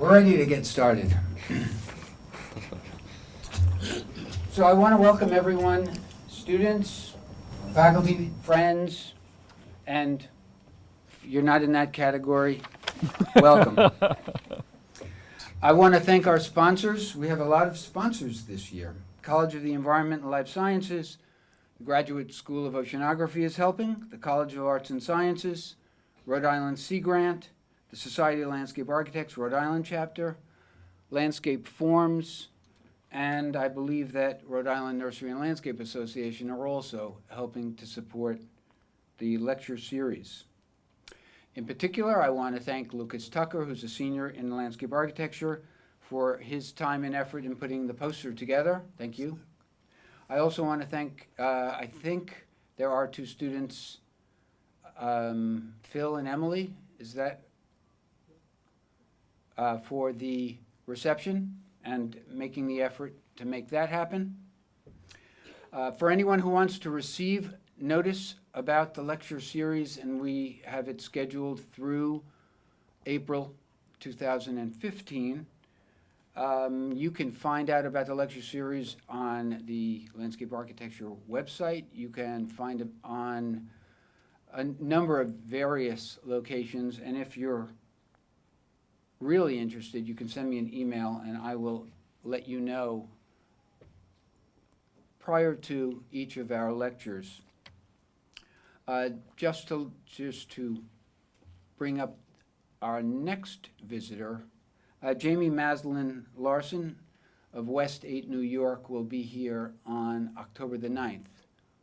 We're ready to get started. So I want to welcome everyone, students, faculty, friends, and if you're not in that category, welcome. I want to thank our sponsors. We have a lot of sponsors this year. College of the Environment and Life Sciences, the Graduate School of Oceanography is helping, the College of Arts and Sciences, Rhode Island Sea Grant, the Society of Landscape Architects, Rhode Island chapter, Landscape Forms, and I believe that Rhode Island Nursery and Landscape Association are also helping to support the lecture series. In particular, I want to thank Lucas Tucker, who's a senior in landscape architecture, for his time and effort in putting the poster together. Thank you. I also want to thank, I think there are two students, Phil and Emily, is that for the reception and making the effort to make that happen. For anyone who wants to receive notice about the lecture series, and we have it scheduled through April 2015, you can find out about the lecture series on the Landscape Architecture website. You can find it on a number of various locations, and if you're really interested, you can send me an email and I will let you know prior to each of our lectures. Just to bring up our next visitor, Jamie Maslin Larson of West 8 New York will be here on October the 9th,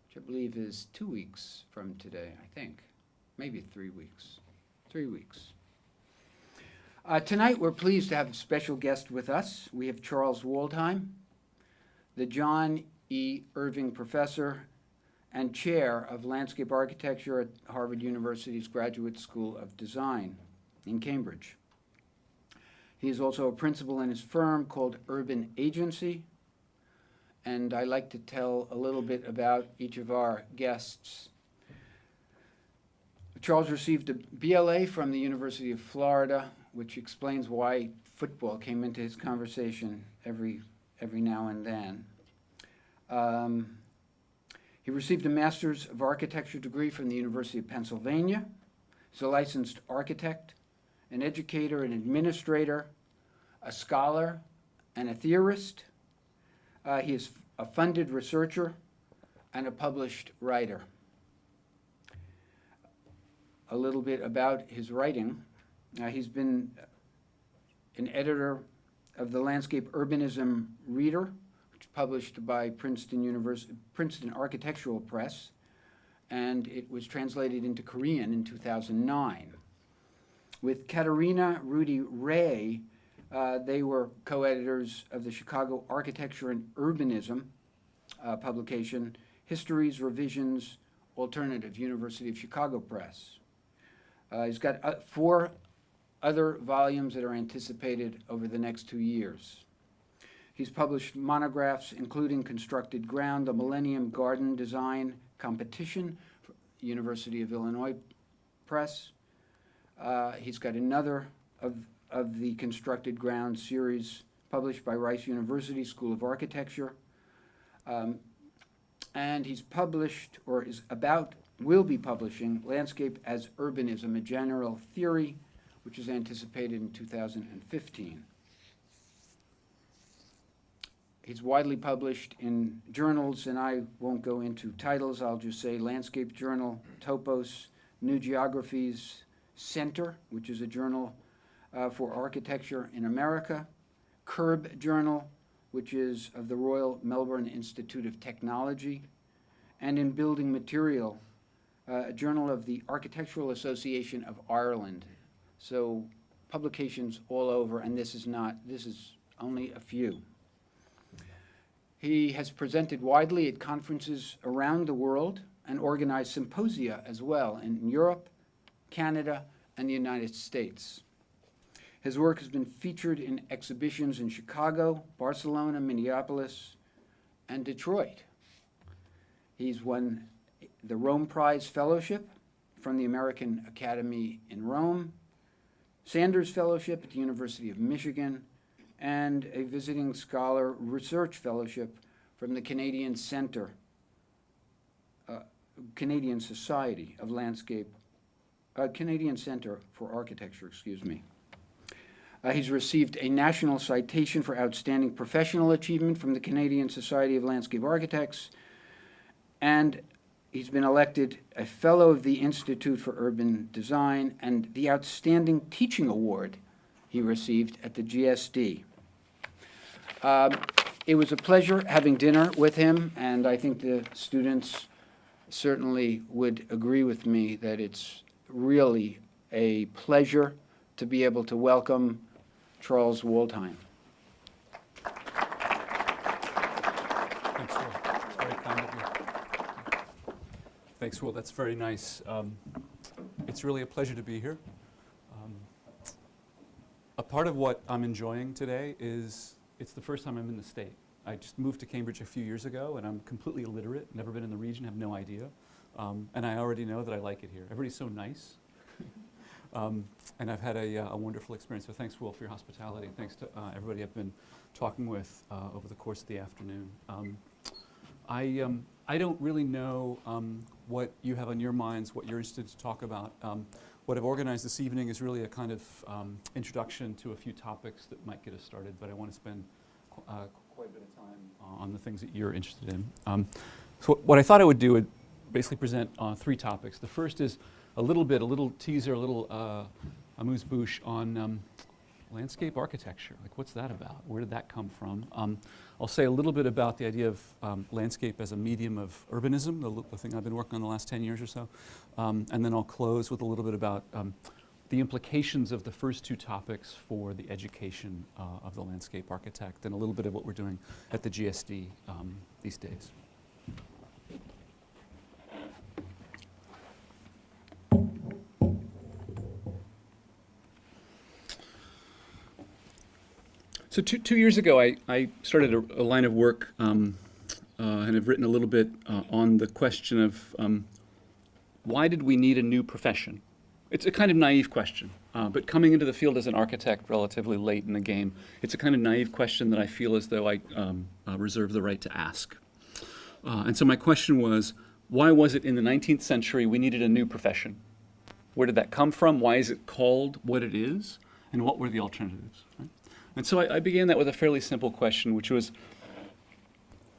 which I believe is 2 weeks from today, I think. Maybe 3 weeks. 3 weeks. Tonight we're pleased to have a special guest with us. We have Charles Waldheim, the John E. Irving Professor and Chair of Landscape Architecture at Harvard University's Graduate School of Design in Cambridge. He is also a principal in his firm called Urban Agency, and I like to tell a little bit about each of our guests. Charles received a BLA from the University of Florida, which explains why football came into his conversation every now and then. He received a Master's of Architecture degree from the University of Pennsylvania. He's a licensed architect, an educator, an administrator, a scholar, and a theorist. He is a funded researcher and a published writer. A little bit about his writing. He's been an editor of the Landscape Urbanism Reader, which is published by Princeton Architectural Press, and it was translated into Korean in 2009. With Katerina Rudy Ray, they were co-editors of the Chicago Architecture and Urbanism publication, Histories, Revisions, Alternative, University of Chicago Press. He's got 4 other volumes that are anticipated over the next 2 years. He's published monographs including Constructed Ground, the Millennium Garden Design Competition, University of Illinois Press. He's got another of the Constructed Ground series published by Rice University School of Architecture. And he's published, or will be publishing, Landscape as Urbanism, a General Theory, which is anticipated in 2015. He's widely published in journals, and I won't go into titles. I'll just say Landscape Journal, Topos, New Geographies Center, which is a journal for architecture in America, Curb Journal, which is of the Royal Melbourne Institute of Technology, and in Building Material, a journal of the Architectural Association of Ireland. So publications all over, and this is only a few. He has presented widely at conferences around the world and organized symposia as well in Europe, Canada, and the United States. His work has been featured in exhibitions in Chicago, Barcelona, Minneapolis, and Detroit. He's won the Rome Prize Fellowship from the American Academy in Rome, Sanders Fellowship at the University of Michigan, and a visiting scholar research fellowship from the Canadian Society of Landscape, Canadian Center for Architecture, excuse me. He's received a national citation for outstanding professional achievement from the Canadian Society of Landscape Architects, and he's been elected a Fellow of the Institute for Urban Design, and the Outstanding Teaching Award he received at the GSD. It was a pleasure having dinner with him, and I think the students certainly would agree with me that it's really a pleasure to be able to welcome Charles Waldheim. Thanks, Will. That's very kind of you. Thanks, Will. That's very nice. It's really a pleasure to be here. A part of what I'm enjoying today is it's the first time I'm in the state. I just moved to Cambridge a few years ago, and I'm completely illiterate, never been in the region, have no idea. And I already know that I like it here. Everybody's so nice. And I've had a wonderful experience. So thanks, Will, for your hospitality. And thanks to everybody I've been talking with over the course of the afternoon. I don't really know what you have on your minds, what you're interested to talk about. What I've organized this evening is really a kind of introduction to a few topics that might get us started, but I want to spend quite a bit of time on the things that you're interested in. So what I thought I would do would basically present three topics. The first is a little teaser, a little amuse-bouche on landscape architecture. Like, what's that about? Where did that come from? I'll say a little bit about the idea of landscape as a medium of urbanism, the thing I've been working on the last 10 years or so. And then I'll close with a little bit about the implications of the first two topics for the education of the landscape architect, and a little bit of what we're doing at the GSD these days. So two years ago, I started a line of work and have written a little bit on the question of why did we need a new profession? It's a kind of naive question, but coming into the field as an architect relatively late in the game, it's a kind of naive question that I feel as though I reserve the right to ask. And so my question was, why was it in the 19th century we needed a new profession? Where did that come from? Why is it called what it is? And what were the alternatives? Right? And so I began that with a fairly simple question, which was,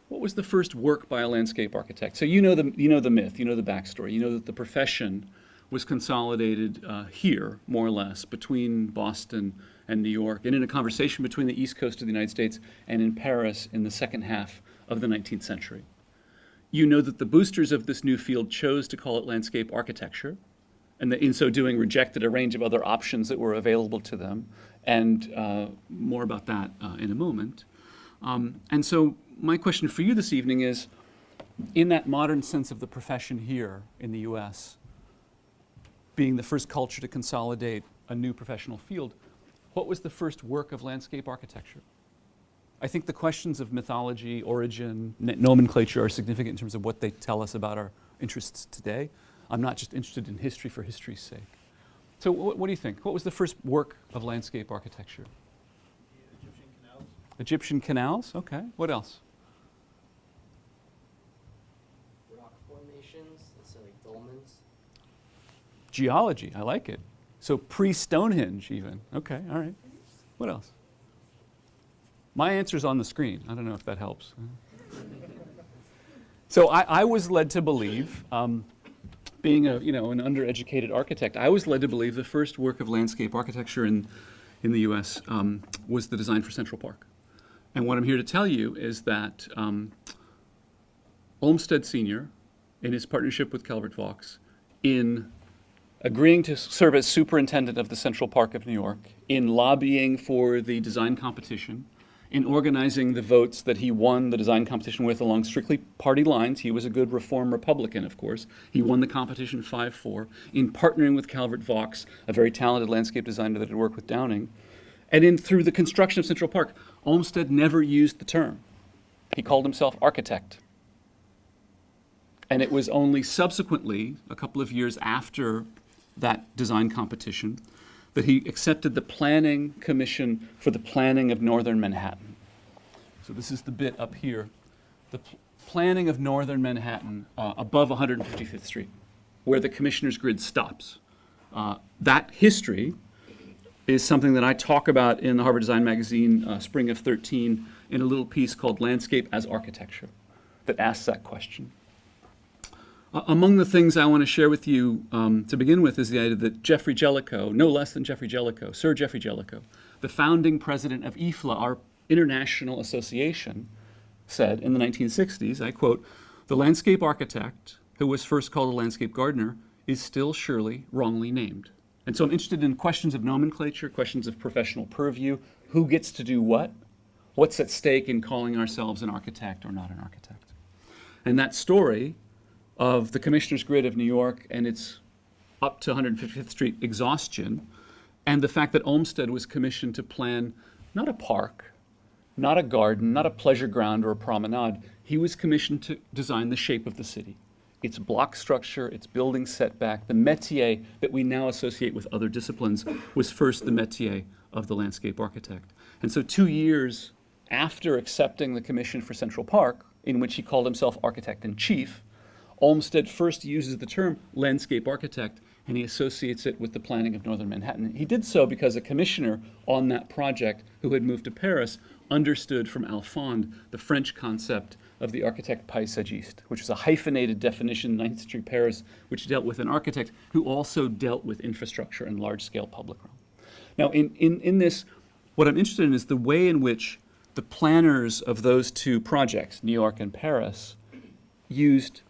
what was the first work by a landscape architect? So you know the myth, you know the backstory, you know that the profession was consolidated here, more or less, between Boston and New York, and in a conversation between the East Coast of the United States and in Paris in the second half of the 19th century. You know that the boosters of this new field chose to call it landscape architecture, and that in so doing rejected a range of other options that were available to them, and more about that in a moment. And so my question for you this evening is, in that modern sense of the profession here in the US, being the first culture to consolidate a new professional field, what was the first work of landscape architecture? I think the questions of mythology, origin, nomenclature are significant in terms of what they tell us about our interests today. I'm not just interested in history for history's sake. So what do you think? What was the first work of landscape architecture? The Egyptian canals. Egyptian canals? Okay. What else? Rock formations, so like dolmens. Geology. I like it. So pre-Stonehenge even. Okay. All right. What else? My answer's on the screen. I don't know if that helps. So I was led to believe, being an undereducated architect, I was led to believe the first work of landscape architecture in the U.S. Was the design for Central Park. And what I'm here to tell you is that Olmsted Sr., in his partnership with Calvert Vaux, in agreeing to serve as superintendent of the Central Park of New York, in lobbying for the design competition, in organizing the votes that he won the design competition with along strictly party lines. He was a good reform Republican, of course. He won the competition 5-4, in partnering with Calvert Vaux, a very talented landscape designer that had worked with Downing. And through the construction of Central Park, Olmsted never used the term. He called himself architect. And it was only subsequently, a couple of years after that design competition, that he accepted the planning commission for the planning of northern Manhattan. So this is the bit up here, the planning of northern Manhattan above 155th Street, where the commissioner's grid stops. That history is something that I talk about in the Harvard Design Magazine, spring of 13, in a little piece called Landscape as Architecture that asks that question. Among the things I want to share with you to begin with is the idea that Jeffrey Jellicoe, no less than Jeffrey Jellicoe, Sir Jeffrey Jellicoe, the founding president of IFLA, our international association, said in the 1960s, I quote, "The landscape architect, who was first called a landscape gardener, is still surely wrongly named." And so I'm interested in questions of nomenclature, questions of professional purview, who gets to do what, what's at stake in calling ourselves an architect or not an architect. And that story of the Commissioner's Grid of New York and its up to 155th Street exhaustion, and the fact that Olmsted was commissioned to plan not a park, not a garden, not a pleasure ground or a promenade. He was commissioned to design the shape of the city, its block structure, its building setback. The métier that we now associate with other disciplines was first the métier of the landscape architect. And so 2 years after accepting the commission for Central Park, in which he called himself architect-in-chief, Olmsted first uses the term landscape architect, and he associates it with the planning of northern Manhattan. He did so because a commissioner on that project who had moved to Paris understood from Alphonse the French concept of the architect paysagiste, which was a hyphenated definition in 19th century Paris, which dealt with an architect who also dealt with infrastructure and large-scale public realm. Now, in this, what I'm interested in is the way in which the planners of those two projects, New York and Paris, used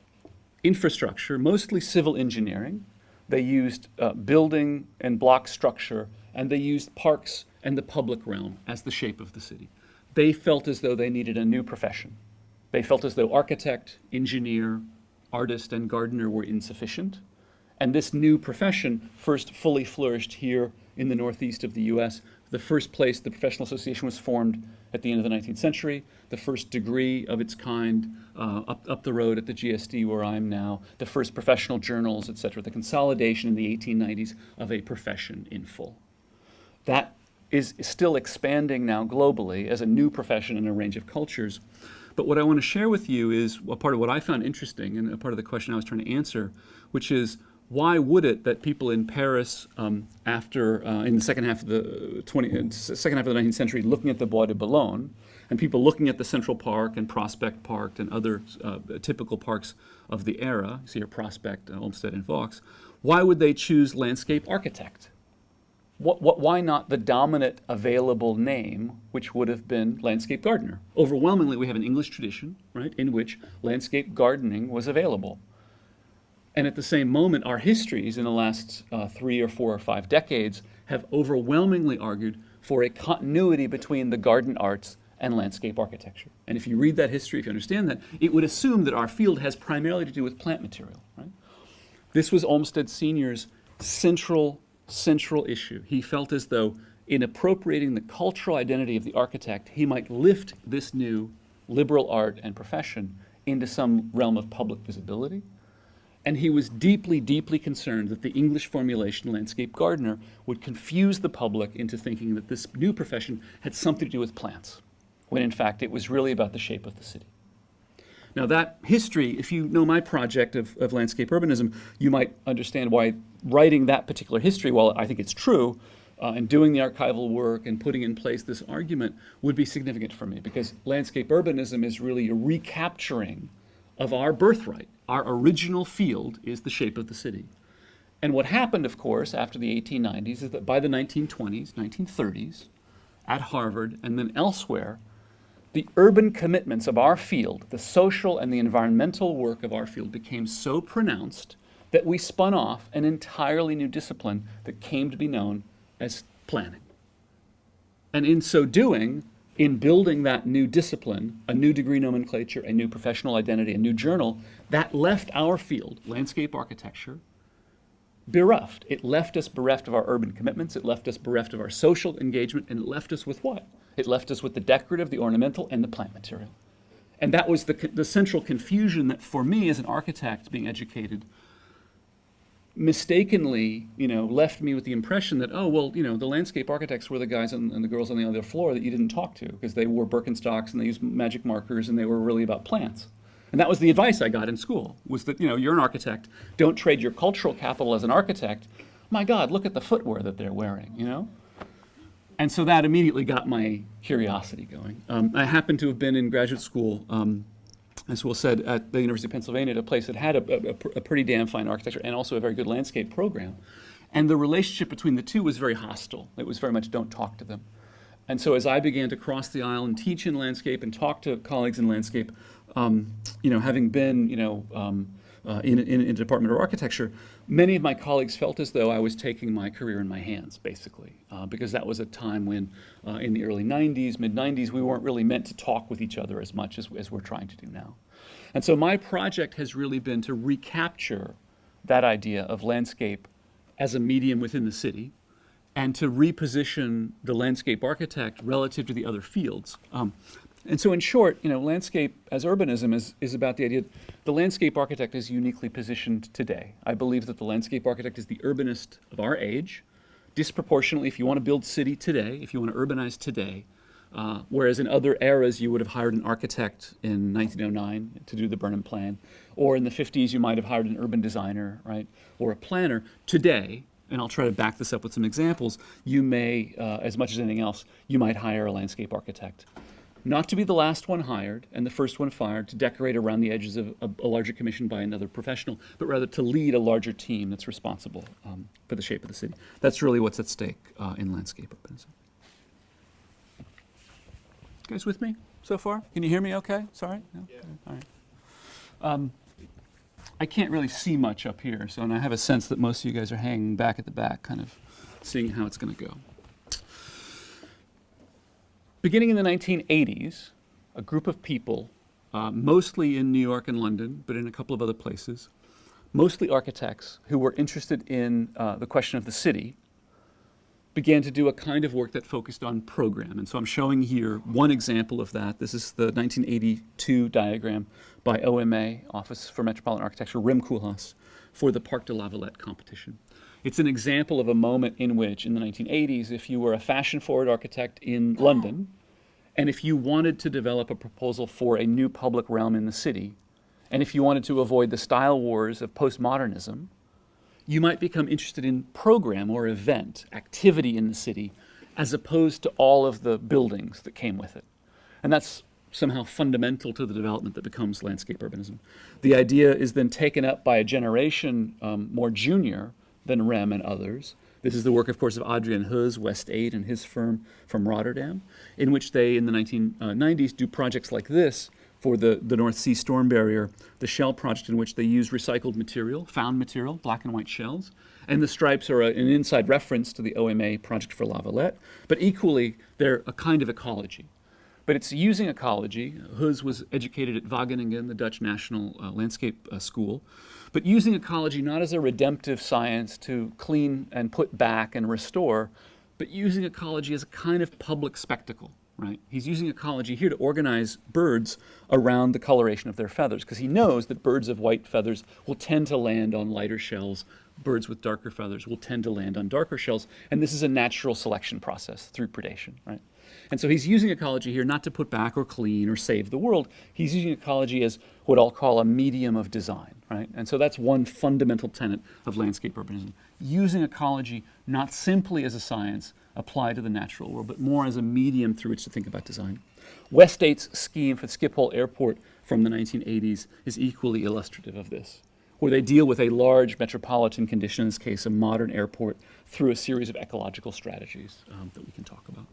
infrastructure, mostly civil engineering. They used building and block structure, and they used parks and the public realm as the shape of the city. They felt as though they needed a new profession. They felt as though architect, engineer, artist, and gardener were insufficient. And this new profession first fully flourished here in the northeast of the US. The first place the professional association was formed at the end of the 19th century, the first degree of its kind up the road at the GSD where I'm now, the first professional journals, et cetera, the consolidation in the 1890s of a profession in full. That is still expanding now globally as a new profession in a range of cultures. But what I want to share with you is a part of what I found interesting and a part of the question I was trying to answer, which is why would it that people in Paris in the second half of the 19th century looking at the Bois de Boulogne and people looking at the Central Park and Prospect Park and other typical parks of the era, see here Prospect, Olmsted and Vaux, why would they choose landscape architect? Why not the dominant available name, which would have been landscape gardener? Overwhelmingly, we have an English tradition, right, in which landscape gardening was available. And at the same moment, our histories in the last 3 or 4 or 5 decades have overwhelmingly argued for a continuity between the garden arts and landscape architecture. And if you read that history, if you understand that, it would assume that our field has primarily to do with plant material, right? This was Olmsted Sr.'s central issue. He felt as though in appropriating the cultural identity of the architect, he might lift this new liberal art and profession into some realm of public visibility. And he was deeply, deeply concerned that the English formulation landscape gardener would confuse the public into thinking that this new profession had something to do with plants, when in fact it was really about the shape of the city. Now that history, if you know my project of landscape urbanism, you might understand why writing that particular history, while I think it's true, and doing the archival work and putting in place this argument would be significant for me, because landscape urbanism is really a recapturing of our birthright. Our original field is the shape of the city. And what happened, of course, after the 1890s is that by the 1920s, 1930s, at Harvard and then elsewhere, the urban commitments of our field, the social and the environmental work of our field became so pronounced that we spun off an entirely new discipline that came to be known as planning. And in so doing, in building that new discipline, a new degree nomenclature, a new professional identity, a new journal, that left our field, landscape architecture, bereft. It left us bereft of our urban commitments, it left us bereft of our social engagement, and it left us with what? It left us with the decorative, the ornamental, and the plant material. And that was the central confusion that for me as an architect being educated mistakenly, left me with the impression that, oh, well, the landscape architects were the guys and the girls on the other floor that you didn't talk to because they wore Birkenstocks and they used magic markers and they were really about plants. And that was the advice I got in school, was that, you're an architect, don't trade your cultural capital as an architect. My God, look at the footwear that they're wearing, And so that immediately got my curiosity going. I happened to have been in graduate school, as Will said, at the University of Pennsylvania, at a place that had a pretty damn fine architecture and also a very good landscape program. And the relationship between the two was very hostile. It was very much don't talk to them. And so as I began to cross the aisle and teach in landscape and talk to colleagues in landscape, having been, in a department of architecture, many of my colleagues felt as though I was taking my career in my hands, basically, because that was a time when, in the early 90s, mid-90s, we weren't really meant to talk with each other as much as we're trying to do now. And so my project has really been to recapture that idea of landscape as a medium within the city and to reposition the landscape architect relative to the other fields. And so in short, landscape as urbanism is about the idea that the landscape architect is uniquely positioned today. I believe that the landscape architect is the urbanist of our age, disproportionately if you want to build city today, if you want to urbanize today, whereas in other eras you would have hired an architect in 1909 to do the Burnham Plan, or in the 50s you might have hired an urban designer, right, or a planner. Today, and I'll try to back this up with some examples, you may, as much as anything else, you might hire a landscape architect. Not to be the last one hired and the first one fired to decorate around the edges of a larger commission by another professional, but rather to lead a larger team that's responsible for the shape of the city. That's really what's at stake in landscape urbanism. You guys with me so far? Can you hear me okay? Sorry? No? Yeah. All right. I can't really see much up here, and I have a sense that most of you guys are hanging back at the back, kind of seeing how it's going to go. Beginning in the 1980s, a group of people, mostly in New York and London, but in a couple of other places, mostly architects who were interested in the question of the city, began to do a kind of work that focused on program. And so I'm showing here one example of that. This is the 1982 diagram by OMA, Office for Metropolitan Architecture, Rim Koolhaas, for the Parc de la Villette competition. It's an example of a moment in which, in the 1980s, if you were a fashion-forward architect in London, and if you wanted to develop a proposal for a new public realm in the city, and if you wanted to avoid the style wars of postmodernism, you might become interested in program or event, activity in the city, as opposed to all of the buildings that came with it. And that's somehow fundamental to the development that becomes landscape urbanism. The idea is then taken up by a generation more junior than Rem and others. This is the work, of course, of Adrian Hus, West 8, and his firm from Rotterdam, in which they, in the 1990s, do projects like this for the North Sea storm barrier, the shell project in which they use recycled material, found material, black and white shells. And the stripes are an inside reference to the OMA project for La Villette, but equally, they're a kind of ecology. But it's using ecology. Hus was educated at Wageningen, the Dutch National Landscape School, but using ecology not as a redemptive science to clean and put back and restore, but using ecology as a kind of public spectacle, right? He's using ecology here to organize birds around the coloration of their feathers, because he knows that birds of white feathers will tend to land on lighter shells, birds with darker feathers will tend to land on darker shells, and this is a natural selection process through predation, right? And so he's using ecology here not to put back or clean or save the world. He's using ecology as what I'll call a medium of design, right? And so that's one fundamental tenet of landscape urbanism. Using ecology not simply as a science applied to the natural world, but more as a medium through which to think about design. West 8's scheme for Schiphol Airport from the 1980s is equally illustrative of this, where they deal with a large metropolitan condition, in this case a modern airport, through a series of ecological strategies that we can talk about.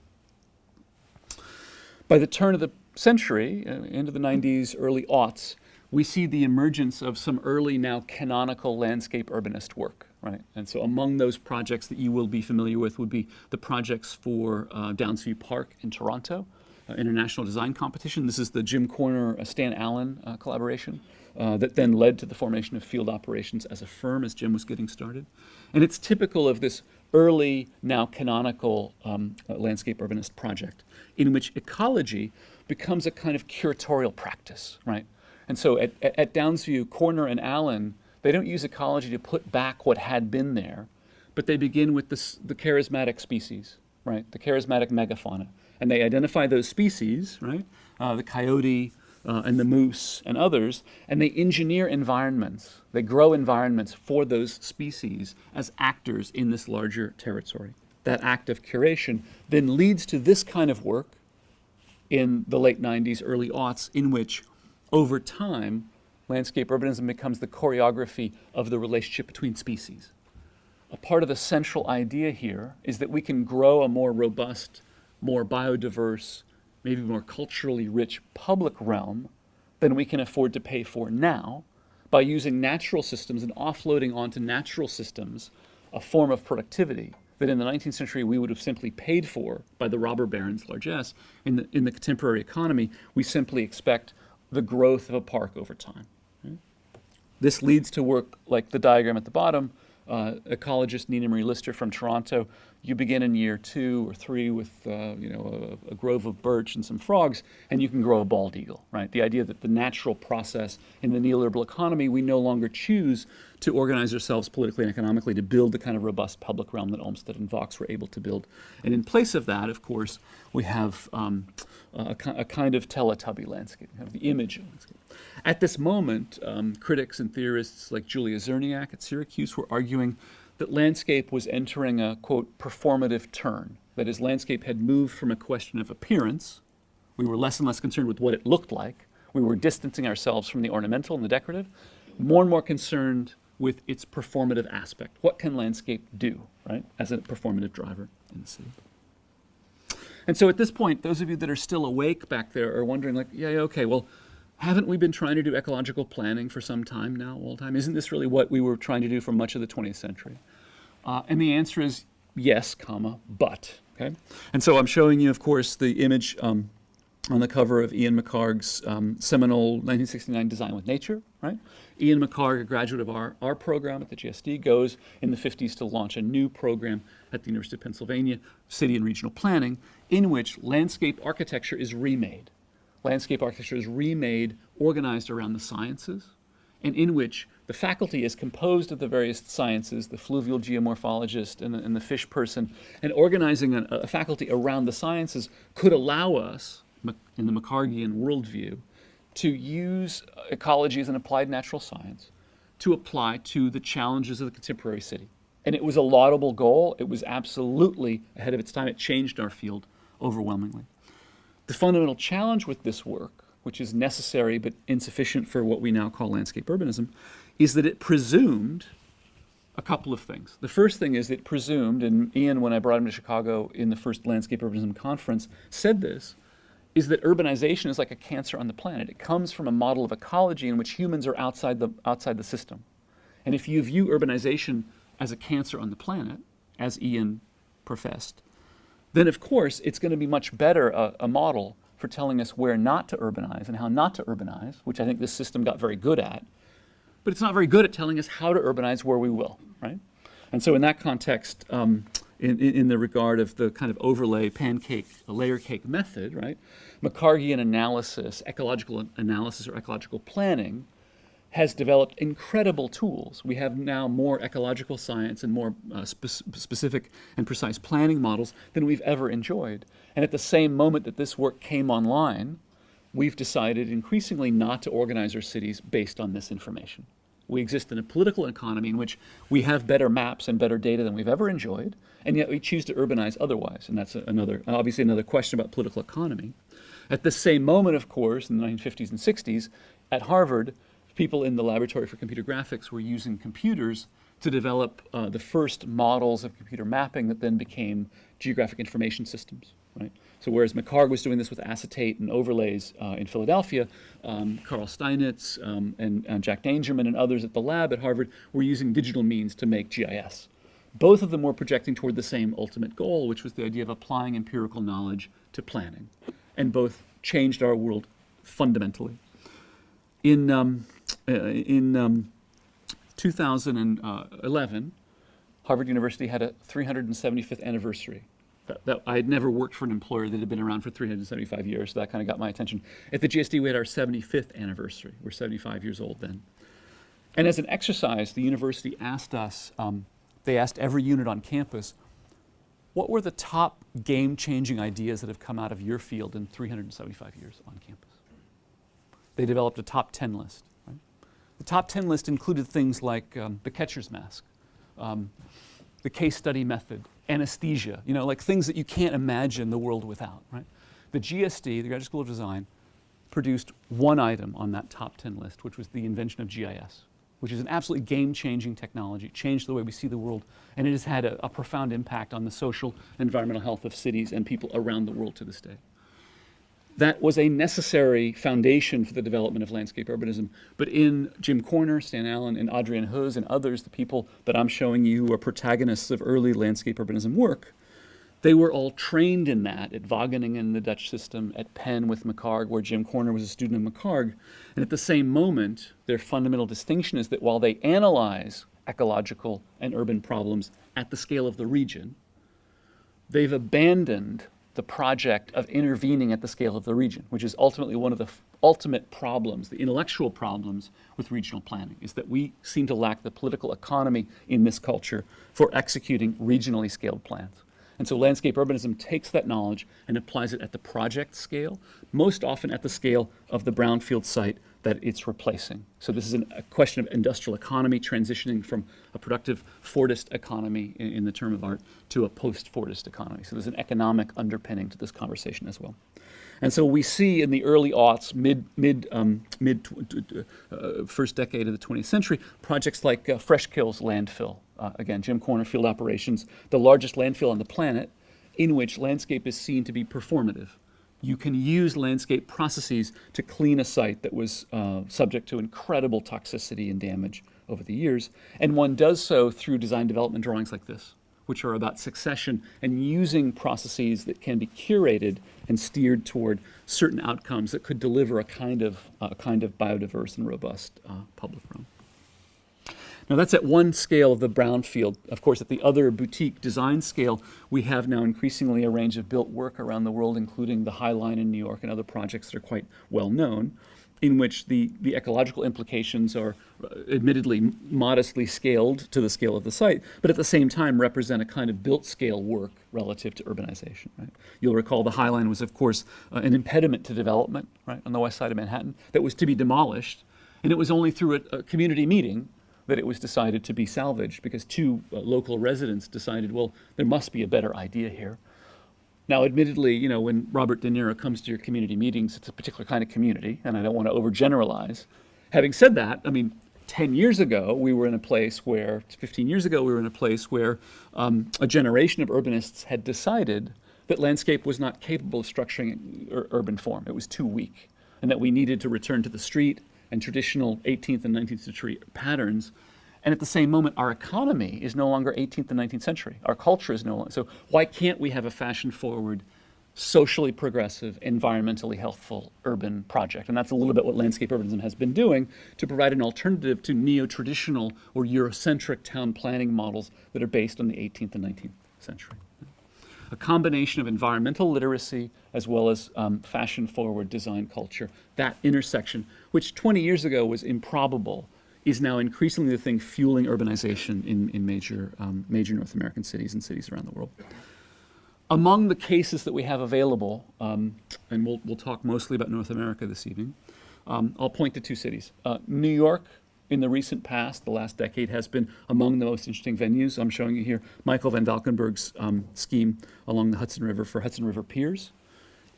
By the turn of the century, into the 90s, early aughts, we see the emergence of some early, now canonical landscape urbanist work, right? And so among those projects that you will be familiar with would be the projects for Downsview Park in Toronto, international design competition. This is the Jim Corner, Stan Allen collaboration that then led to the formation of Field Operations as a firm as Jim was getting started. And it's typical of this early, now canonical landscape urbanist project in which ecology becomes a kind of curatorial practice, right? And so at Downsview, Corner and Allen They don't use ecology to put back what had been there, but they begin with the charismatic species, right? The charismatic megafauna. And they identify those species, right? The coyote and the moose and others, and they engineer environments. They grow environments for those species as actors in this larger territory. That act of curation then leads to this kind of work in the late 90s, early aughts, in which, over time, landscape urbanism becomes the choreography of the relationship between species. A part of the central idea here is that we can grow a more robust, more biodiverse, maybe more culturally rich public realm than we can afford to pay for now by using natural systems and offloading onto natural systems a form of productivity that in the 19th century we would have simply paid for by the robber baron's largesse. In the contemporary economy, we simply expect the growth of a park over time. Right? This leads to work like the diagram at the bottom. Ecologist Nina Marie Lister from Toronto. You begin in year 2 or 3 with a grove of birch and some frogs, and you can grow a bald eagle. Right? The idea that the natural process in the neoliberal economy, we no longer choose to organize ourselves politically and economically to build the kind of robust public realm that Olmsted and Vox were able to build. And in place of that, of course, we have a kind of Teletubby landscape, the image landscape. At this moment, critics and theorists like Julia Zerniak at Syracuse were arguing that landscape was entering a, quote, performative turn. That is, landscape had moved from a question of appearance. We were less and less concerned with what it looked like. We were distancing ourselves from the ornamental and the decorative, more and more concerned with its performative aspect. What can landscape do, right, as a performative driver in the city? And so at this point, those of you that are still awake back there are wondering, like, yeah, okay, well, haven't we been trying to do ecological planning for some time now, Waldheim? Isn't this really what we were trying to do for much of the 20th century? And the answer is yes, but. Okay? And so I'm showing you, of course, the image on the cover of Ian McHarg's seminal 1969 Design with Nature. Right? Ian McHarg, a graduate of our program at the GSD, goes in the 50s to launch a new program at the University of Pennsylvania, City and Regional Planning, in which landscape architecture is remade. Landscape architecture is remade, organized around the sciences, and in which the faculty is composed of the various sciences, the fluvial geomorphologist and the fish person, and organizing a faculty around the sciences could allow us, in the McHargian worldview, to use ecology as an applied natural science to apply to the challenges of the contemporary city. And it was a laudable goal. It was absolutely ahead of its time. It changed our field overwhelmingly. The fundamental challenge with this work, which is necessary but insufficient for what we now call landscape urbanism, is that it presumed a couple of things. The first thing is it presumed, and Ian, when I brought him to Chicago in the first landscape urbanism conference, said this, is that urbanization is like a cancer on the planet. It comes from a model of ecology in which humans are outside the system. And if you view urbanization as a cancer on the planet, as Ian professed, then of course it's going to be much better a model for telling us where not to urbanize and how not to urbanize, which I think this system got very good at. But it's not very good at telling us how to urbanize where we will, right? And so in that context, in the regard of the kind of overlay pancake, layer cake method, right? McHargian analysis, ecological analysis or ecological planning has developed incredible tools. We have now more ecological science and more specific and precise planning models than we've ever enjoyed. And at the same moment that this work came online, we've decided increasingly not to organize our cities based on this information. We exist in a political economy in which we have better maps and better data than we've ever enjoyed, and yet we choose to urbanize otherwise. And that's obviously another question about political economy. At the same moment, of course, in the 1950s and 60s, at Harvard, people in the laboratory for computer graphics were using computers to develop the first models of computer mapping that then became geographic information systems. Right? So whereas McHarg was doing this with acetate and overlays in Philadelphia, Carl Steinitz and Jack Dangerman and others at the lab at Harvard were using digital means to make GIS. Both of them were projecting toward the same ultimate goal, which was the idea of applying empirical knowledge to planning. And both changed our world fundamentally. In 2011, Harvard University had a 375th anniversary. That I had never worked for an employer that had been around for 375 years, so that kind of got my attention. At the GSD, we had our 75th anniversary. We're 75 years old then. And as an exercise, the university asked us, they asked every unit on campus, what were the top game-changing ideas that have come out of your field in 375 years on campus? They developed a top 10 list. Right? The top 10 list included things like the catcher's mask, the case study method, anesthesia, like things that you can't imagine the world without. Right? The GSD, the Graduate School of Design, produced one item on that top 10 list, which was the invention of GIS, which is an absolutely game-changing technology, changed the way we see the world, and it has had a profound impact on the social and environmental health of cities and people around the world to this day. That was a necessary foundation for the development of landscape urbanism, but in Jim Corner, Stan Allen, and Adrian Hoes and others, the people that I'm showing you are protagonists of early landscape urbanism work, they were all trained in that at Wageningen, the Dutch system, at Penn with McHarg, where Jim Corner was a student of McHarg. And at the same moment, their fundamental distinction is that while they analyze ecological and urban problems at the scale of the region, they've abandoned the project of intervening at the scale of the region, which is ultimately one of the ultimate problems, the intellectual problems with regional planning, is that we seem to lack the political economy in this culture for executing regionally scaled plans. And so landscape urbanism takes that knowledge and applies it at the project scale, most often at the scale of the brownfield site that it's replacing. So this is a question of industrial economy transitioning from a productive Fordist economy in the term of art to a post-Fordist economy. So there's an economic underpinning to this conversation as well. And so we see in the early aughts, first decade of the 20th century, projects like Freshkills landfill. Again, Jim Corner Field Operations, the largest landfill on the planet, in which landscape is seen to be performative. You can use landscape processes to clean a site that was subject to incredible toxicity and damage over the years, and one does so through design development drawings like this, which are about succession and using processes that can be curated and steered toward certain outcomes that could deliver a kind of biodiverse and robust public realm. Now that's at one scale of the brownfield. Of course, at the other boutique design scale, we have now increasingly a range of built work around the world, including the High Line in New York and other projects that are quite well known, in which the ecological implications are admittedly modestly scaled to the scale of the site, but at the same time represent a kind of built scale work relative to urbanization. Right? You'll recall the High Line was, of course, an impediment to development, right, on the west side of Manhattan that was to be demolished, and it was only through a community meeting that it was decided to be salvaged because two local residents decided, well, there must be a better idea here. Now, admittedly, when Robert De Niro comes to your community meetings, it's a particular kind of community, and I don't want to overgeneralize. Having said that, 10 years ago, we were in a place where, 15 years ago, we were in a place where a generation of urbanists had decided that landscape was not capable of structuring urban form. It was too weak, and that we needed to return to the street and traditional 18th and 19th century patterns. And at the same moment, our economy is no longer 18th and 19th century. Our culture is no longer. So why can't we have a fashion-forward, socially progressive, environmentally healthful urban project? And that's a little bit what landscape urbanism has been doing to provide an alternative to neo-traditional or Eurocentric town planning models that are based on the 18th and 19th century. A combination of environmental literacy as well as fashion-forward design culture, that intersection, which 20 years ago was improbable, is now increasingly the thing fueling urbanization in major North American cities and cities around the world. Among the cases that we have available, and we'll talk mostly about North America this evening, I'll point to two cities. New York, in the recent past, the last decade, has been among the most interesting venues. I'm showing you here Michael van Valkenburg's scheme along the Hudson River for Hudson River Piers.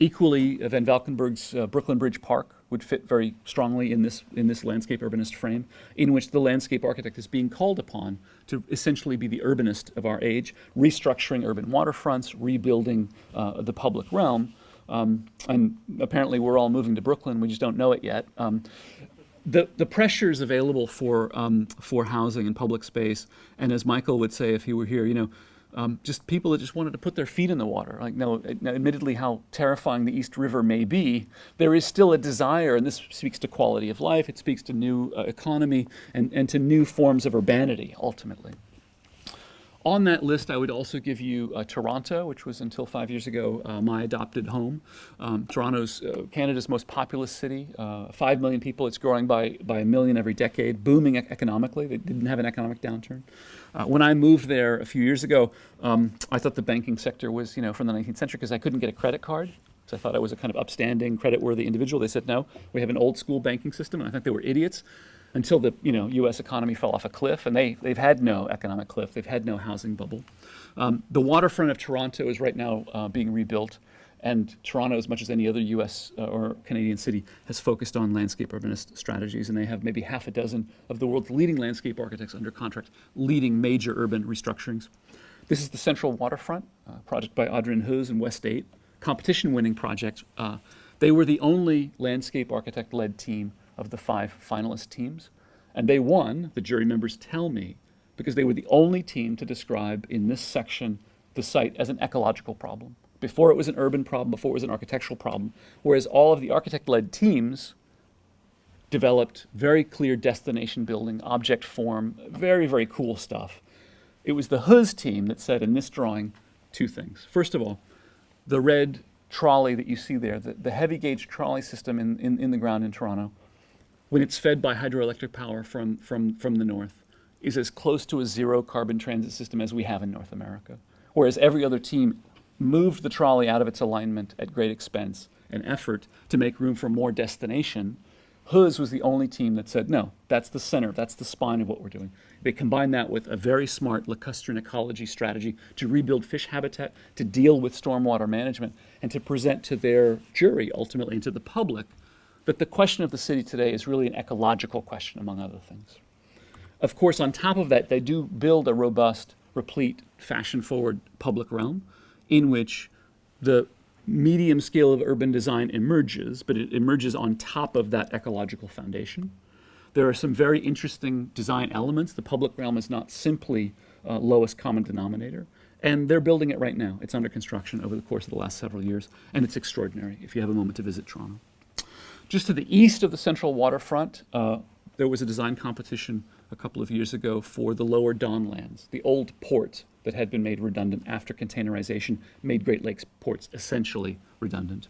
Equally, Van Valkenburg's Brooklyn Bridge Park would fit very strongly in this landscape urbanist frame, in which the landscape architect is being called upon to essentially be the urbanist of our age, restructuring urban waterfronts, rebuilding the public realm. And apparently we're all moving to Brooklyn, we just don't know it yet. The pressures available for housing and public space, and as Michael would say if he were here, just people that just wanted to put their feet in the water. Now, admittedly, how terrifying the East River may be, there is still a desire, and this speaks to quality of life, it speaks to new economy, and to new forms of urbanity, ultimately. On that list, I would also give you Toronto, which was until 5 years ago my adopted home. Toronto's Canada's most populous city, 5 million people. It's growing by a million every decade, booming economically. They didn't have an economic downturn. When I moved there a few years ago, I thought the banking sector was, from the 19th century because I couldn't get a credit card. So I thought I was a kind of upstanding, credit-worthy individual. They said, no, we have an old-school banking system, and I think they were idiots until the U.S. economy fell off a cliff, and they've had no economic cliff. They've had no housing bubble. The waterfront of Toronto is right now being rebuilt, and Toronto, as much as any other U.S. Or Canadian city, has focused on landscape urbanist strategies, and they have maybe half a dozen of the world's leading landscape architects under contract leading major urban restructurings. This is the Central Waterfront, project by Adrian Hughes and West 8, competition-winning project. They were the only landscape architect-led team of the 5 finalist teams. And they won, the jury members tell me, because they were the only team to describe in this section the site as an ecological problem. Before it was an urban problem, before it was an architectural problem, whereas all of the architect-led teams developed very clear destination building, object form, very, very cool stuff. It was the Hughes team that said in this drawing 2 things. First of all, the red trolley that you see there, the heavy gauge trolley system in the ground in Toronto, when it's fed by hydroelectric power from the north, is as close to a zero carbon transit system as we have in North America. Whereas every other team moved the trolley out of its alignment at great expense and effort to make room for more destination, Hughes was the only team that said, no, that's the center, that's the spine of what we're doing. They combined that with a very smart lacustrine ecology strategy to rebuild fish habitat, to deal with stormwater management, and to present to their jury, ultimately, and to the public, that the question of the city today is really an ecological question, among other things. Of course, on top of that, they do build a robust, replete, fashion-forward public realm in which the medium scale of urban design emerges, but it emerges on top of that ecological foundation. There are some very interesting design elements. The public realm is not simply lowest common denominator, and they're building it right now. It's under construction over the course of the last several years, and it's extraordinary if you have a moment to visit Toronto. Just to the east of the Central Waterfront, there was a design competition a couple of years ago for the lower Don lands, the old port that had been made redundant after containerization made Great Lakes ports essentially redundant.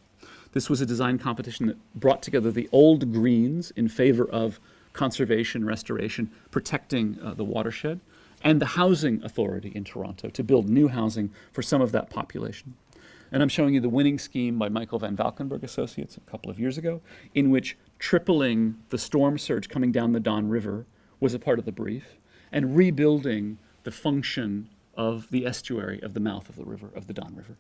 This was a design competition that brought together the old greens in favor of conservation, restoration, protecting the watershed, and the housing authority in Toronto to build new housing for some of that population. And I'm showing you the winning scheme by Michael van Valkenburg Associates a couple of years ago, in which tripling the storm surge coming down the Don River was a part of the brief, and rebuilding the function of the estuary of the mouth of the river, of the Don River.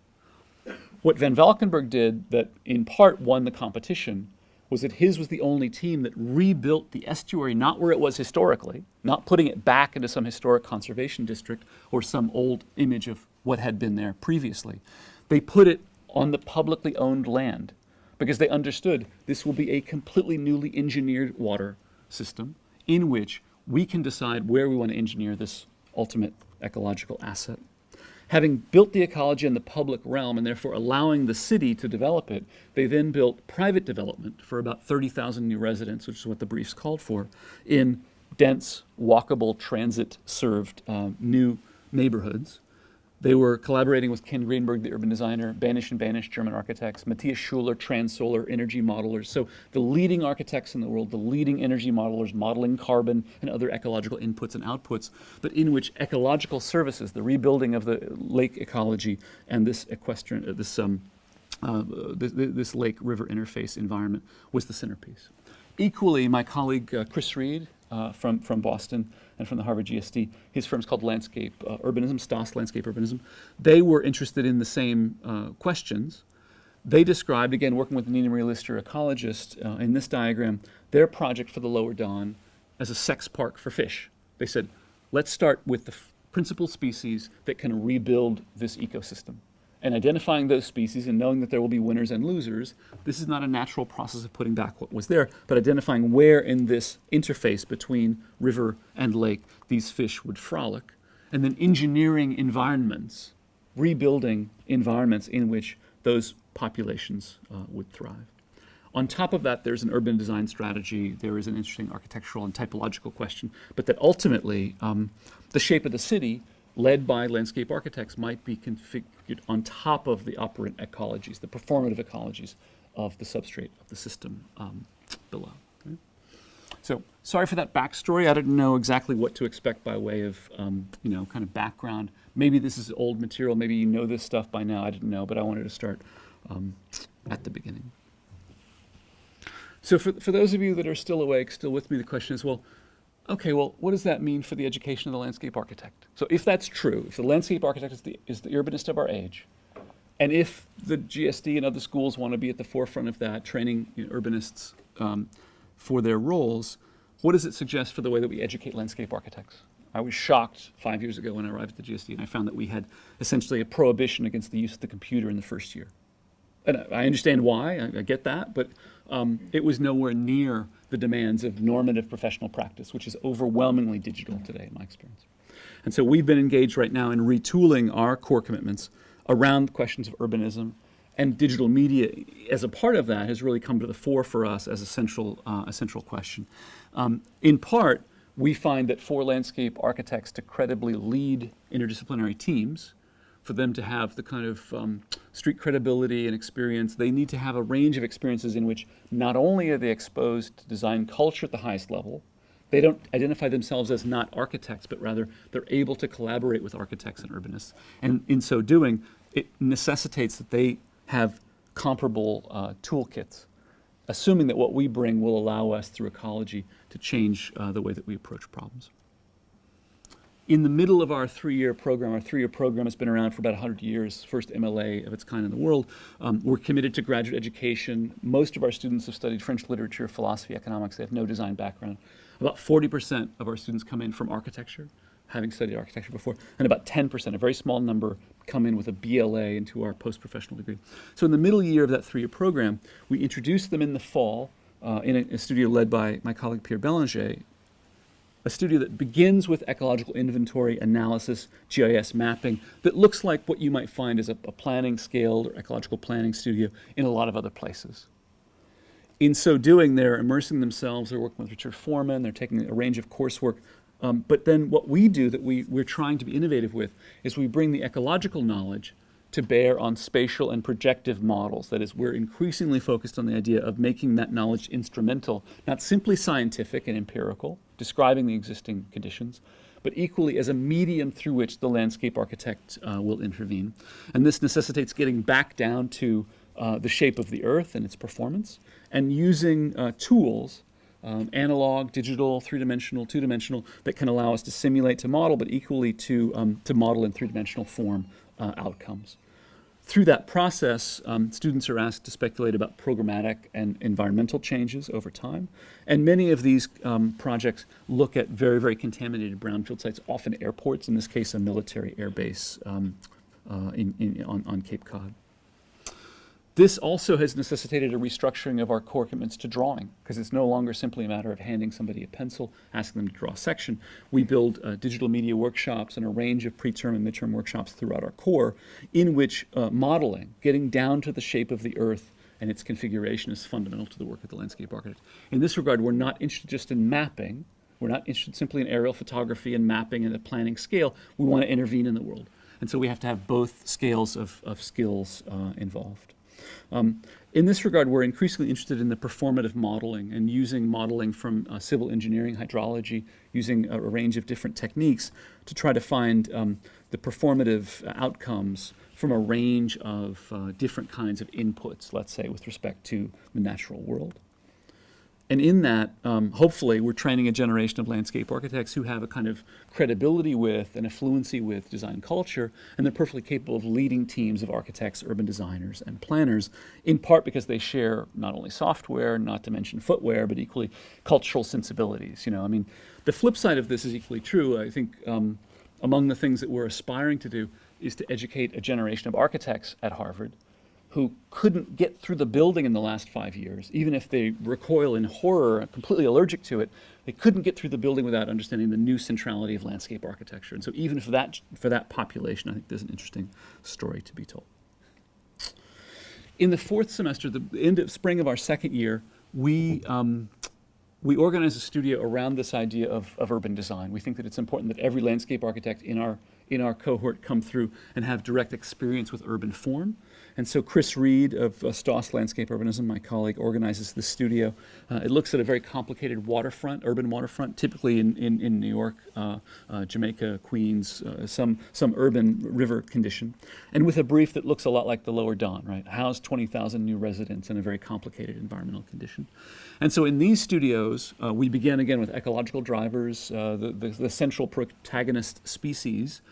What Van Valkenburg did that in part won the competition was that his was the only team that rebuilt the estuary not where it was historically, not putting it back into some historic conservation district or some old image of what had been there previously. They put it on the publicly owned land because they understood this will be a completely newly engineered water system in which we can decide where we want to engineer this ultimate ecological asset. Having built the ecology in the public realm and therefore allowing the city to develop it, they then built private development for about 30,000 new residents, which is what the briefs called for, in dense, walkable, transit-served new neighborhoods. They were collaborating with Ken Greenberg, the urban designer, Banish and Banish, German architects, Matthias Schuler, trans-solar energy modelers. So the leading architects in the world, the leading energy modelers, modeling carbon and other ecological inputs and outputs, but in which ecological services, the rebuilding of the lake ecology and this equestrian, this lake-river interface environment was the centerpiece. Equally, my colleague Chris Reed from Boston and from the Harvard GSD, his firm's called Landscape Urbanism, Stoss Landscape Urbanism. They were interested in the same questions. They described, again, working with Nina Marie Lister, ecologist, in this diagram, their project for the Lower Don as a sex park for fish. They said, let's start with the principal species that can rebuild this ecosystem. And identifying those species and knowing that there will be winners and losers, this is not a natural process of putting back what was there, but identifying where in this interface between river and lake these fish would frolic, and then engineering environments, rebuilding environments in which those populations would thrive. On top of that, there's an urban design strategy. There is an interesting architectural and typological question, but that ultimately the shape of the city led by landscape architects might be configured on top of the operant ecologies, the performative ecologies of the substrate of the system below. Okay? So sorry for that backstory. I didn't know exactly what to expect by way of, kind of background. Maybe this is old material. Maybe you know this stuff by now. I didn't know, but I wanted to start at the beginning. So for those of you that are still awake, still with me, the question is, well, what does that mean for the education of the landscape architect? So if that's true, if the landscape architect is the urbanist of our age, and if the GSD and other schools want to be at the forefront of that, training urbanists for their roles, what does it suggest for the way that we educate landscape architects? I was shocked 5 years ago when I arrived at the GSD and I found that we had essentially a prohibition against the use of the computer in the first year. And I understand why, I get that, but it was nowhere near the demands of normative professional practice, which is overwhelmingly digital today in my experience. And so we've been engaged right now in retooling our core commitments around questions of urbanism, and digital media as a part of that has really come to the fore for us as a central question. In part, we find that for landscape architects to credibly lead interdisciplinary teams, for them to have the kind of street credibility and experience, they need to have a range of experiences in which not only are they exposed to design culture at the highest level, they don't identify themselves as not architects, but rather they're able to collaborate with architects and urbanists. And in so doing, it necessitates that they have comparable toolkits, assuming that what we bring will allow us through ecology to change the way that we approach problems. In the middle of our three-year program has been around for about 100 years, first MLA of its kind in the world. We're committed to graduate education. Most of our students have studied French literature, philosophy, economics. They have no design background. About 40% of our students come in from architecture, having studied architecture before, and about 10%, a very small number, come in with a BLA into our post-professional degree. So in the middle year of that three-year program, we introduced them in the fall in a studio led by my colleague Pierre Bélanger, a studio that begins with ecological inventory, analysis, GIS mapping, that looks like what you might find as a planning scaled or ecological planning studio in a lot of other places. In so doing, they're immersing themselves, they're working with Richard Foreman, they're taking a range of coursework. But then what we do that we're trying to be innovative with is we bring the ecological knowledge to bear on spatial and projective models. That is, we're increasingly focused on the idea of making that knowledge instrumental, not simply scientific and empirical, describing the existing conditions, but equally as a medium through which the landscape architect will intervene. And this necessitates getting back down to the shape of the earth and its performance, and using tools, analog, digital, three-dimensional, two-dimensional, that can allow us to simulate, to model, but equally to model in three-dimensional form outcomes. Through that process, students are asked to speculate about programmatic and environmental changes over time. And many of these projects look at very, very contaminated brownfield sites, often airports, in this case a military air base on Cape Cod. This also has necessitated a restructuring of our core commitments to drawing, because it's no longer simply a matter of handing somebody a pencil, asking them to draw a section. We build digital media workshops and a range of preterm and midterm workshops throughout our core in which modeling, getting down to the shape of the earth and its configuration, is fundamental to the work of the landscape architect. In this regard, we're not interested just in mapping. We're not interested simply in aerial photography and mapping and a planning scale. We want to intervene in the world. And so we have to have both scales of skills involved. In this regard, we're increasingly interested in the performative modeling and using modeling from civil engineering, hydrology, using a range of different techniques to try to find the performative outcomes from a range of different kinds of inputs, let's say, with respect to the natural world. And in that, hopefully, we're training a generation of landscape architects who have a kind of credibility with and a fluency with design culture, and they're perfectly capable of leading teams of architects, urban designers, and planners, in part because they share not only software, not to mention footwear, but equally cultural sensibilities. I mean, the flip side of this is equally true. I think among the things that we're aspiring to do is to educate a generation of architects at Harvard who couldn't get through the building in the last 5 years, even if they recoil in horror, completely allergic to it, they couldn't get through the building without understanding the new centrality of landscape architecture. And so even for that population, I think there's an interesting story to be told. In the fourth semester, the end of spring of our second year, we we organize a studio around this idea of urban design. We think that it's important that every landscape architect in our cohort come through and have direct experience with urban form. And so Chris Reed of Stoss Landscape Urbanism, my colleague, organizes the studio. It looks at a very complicated waterfront, urban waterfront, typically in New York, Jamaica, Queens, some urban river condition, and with a brief that looks a lot like the Lower Don, right? House 20,000 new residents in a very complicated environmental condition. And so in these studios, we begin again with ecological drivers, the central protagonist species,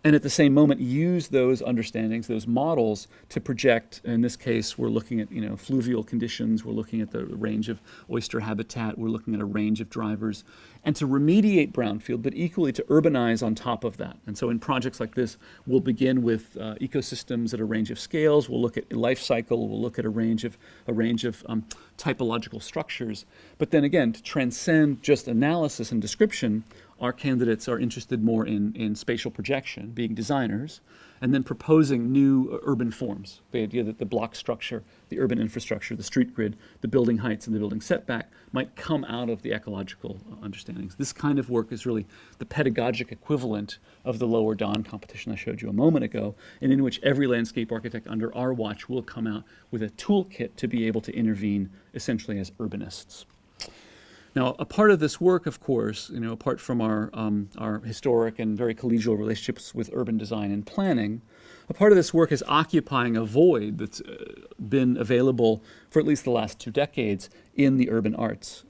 and at the same moment use those understandings, those models, to project. In this case, we're looking at fluvial conditions, we're looking at the range of oyster habitat, we're looking at a range of drivers, and to remediate brownfield, but equally to urbanize on top of that. And so in projects like this, we'll begin with ecosystems at a range of scales, we'll look at life cycle, we'll look at a range of typological structures, but then again, to transcend just analysis and description, our candidates are interested more in spatial projection, being designers, and then proposing new urban forms. The idea that the block structure, the urban infrastructure, the street grid, the building heights, and the building setback might come out of the ecological understandings. This kind of work is really the pedagogic equivalent of the Lower Don competition I showed you a moment ago, and in which every landscape architect under our watch will come out with a toolkit to be able to intervene essentially as urbanists. Now, a part of this work, of course, apart from our historic and very collegial relationships with urban design and planning, a part of this work is occupying a void that's been available for at least the last 2 decades in the urban arts.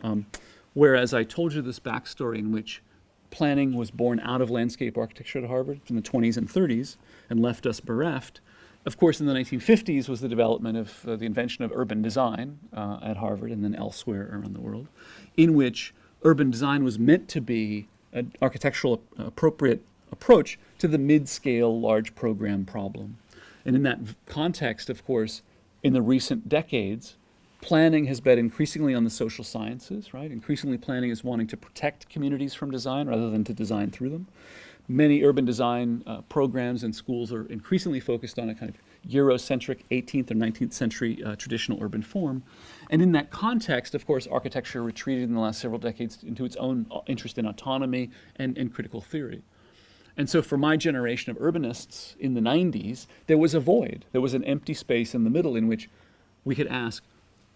Whereas I told you this backstory in which planning was born out of landscape architecture at Harvard in the 20s and 30s and left us bereft. Of course, in the 1950s was the development of the invention of urban design at Harvard and then elsewhere around the world, in which urban design was meant to be an architectural appropriate approach to the mid-scale large program problem. And in that context, of course, in the recent decades, planning has been increasingly on the social sciences, right? Increasingly planning is wanting to protect communities from design rather than to design through them. Many urban design programs and schools are increasingly focused on a kind of Eurocentric 18th or 19th century traditional urban form. And in that context, of course, architecture retreated in the last several decades into its own interest in autonomy and critical theory. And so for my generation of urbanists in the 90s, there was a void. There was an empty space in the middle in which we could ask,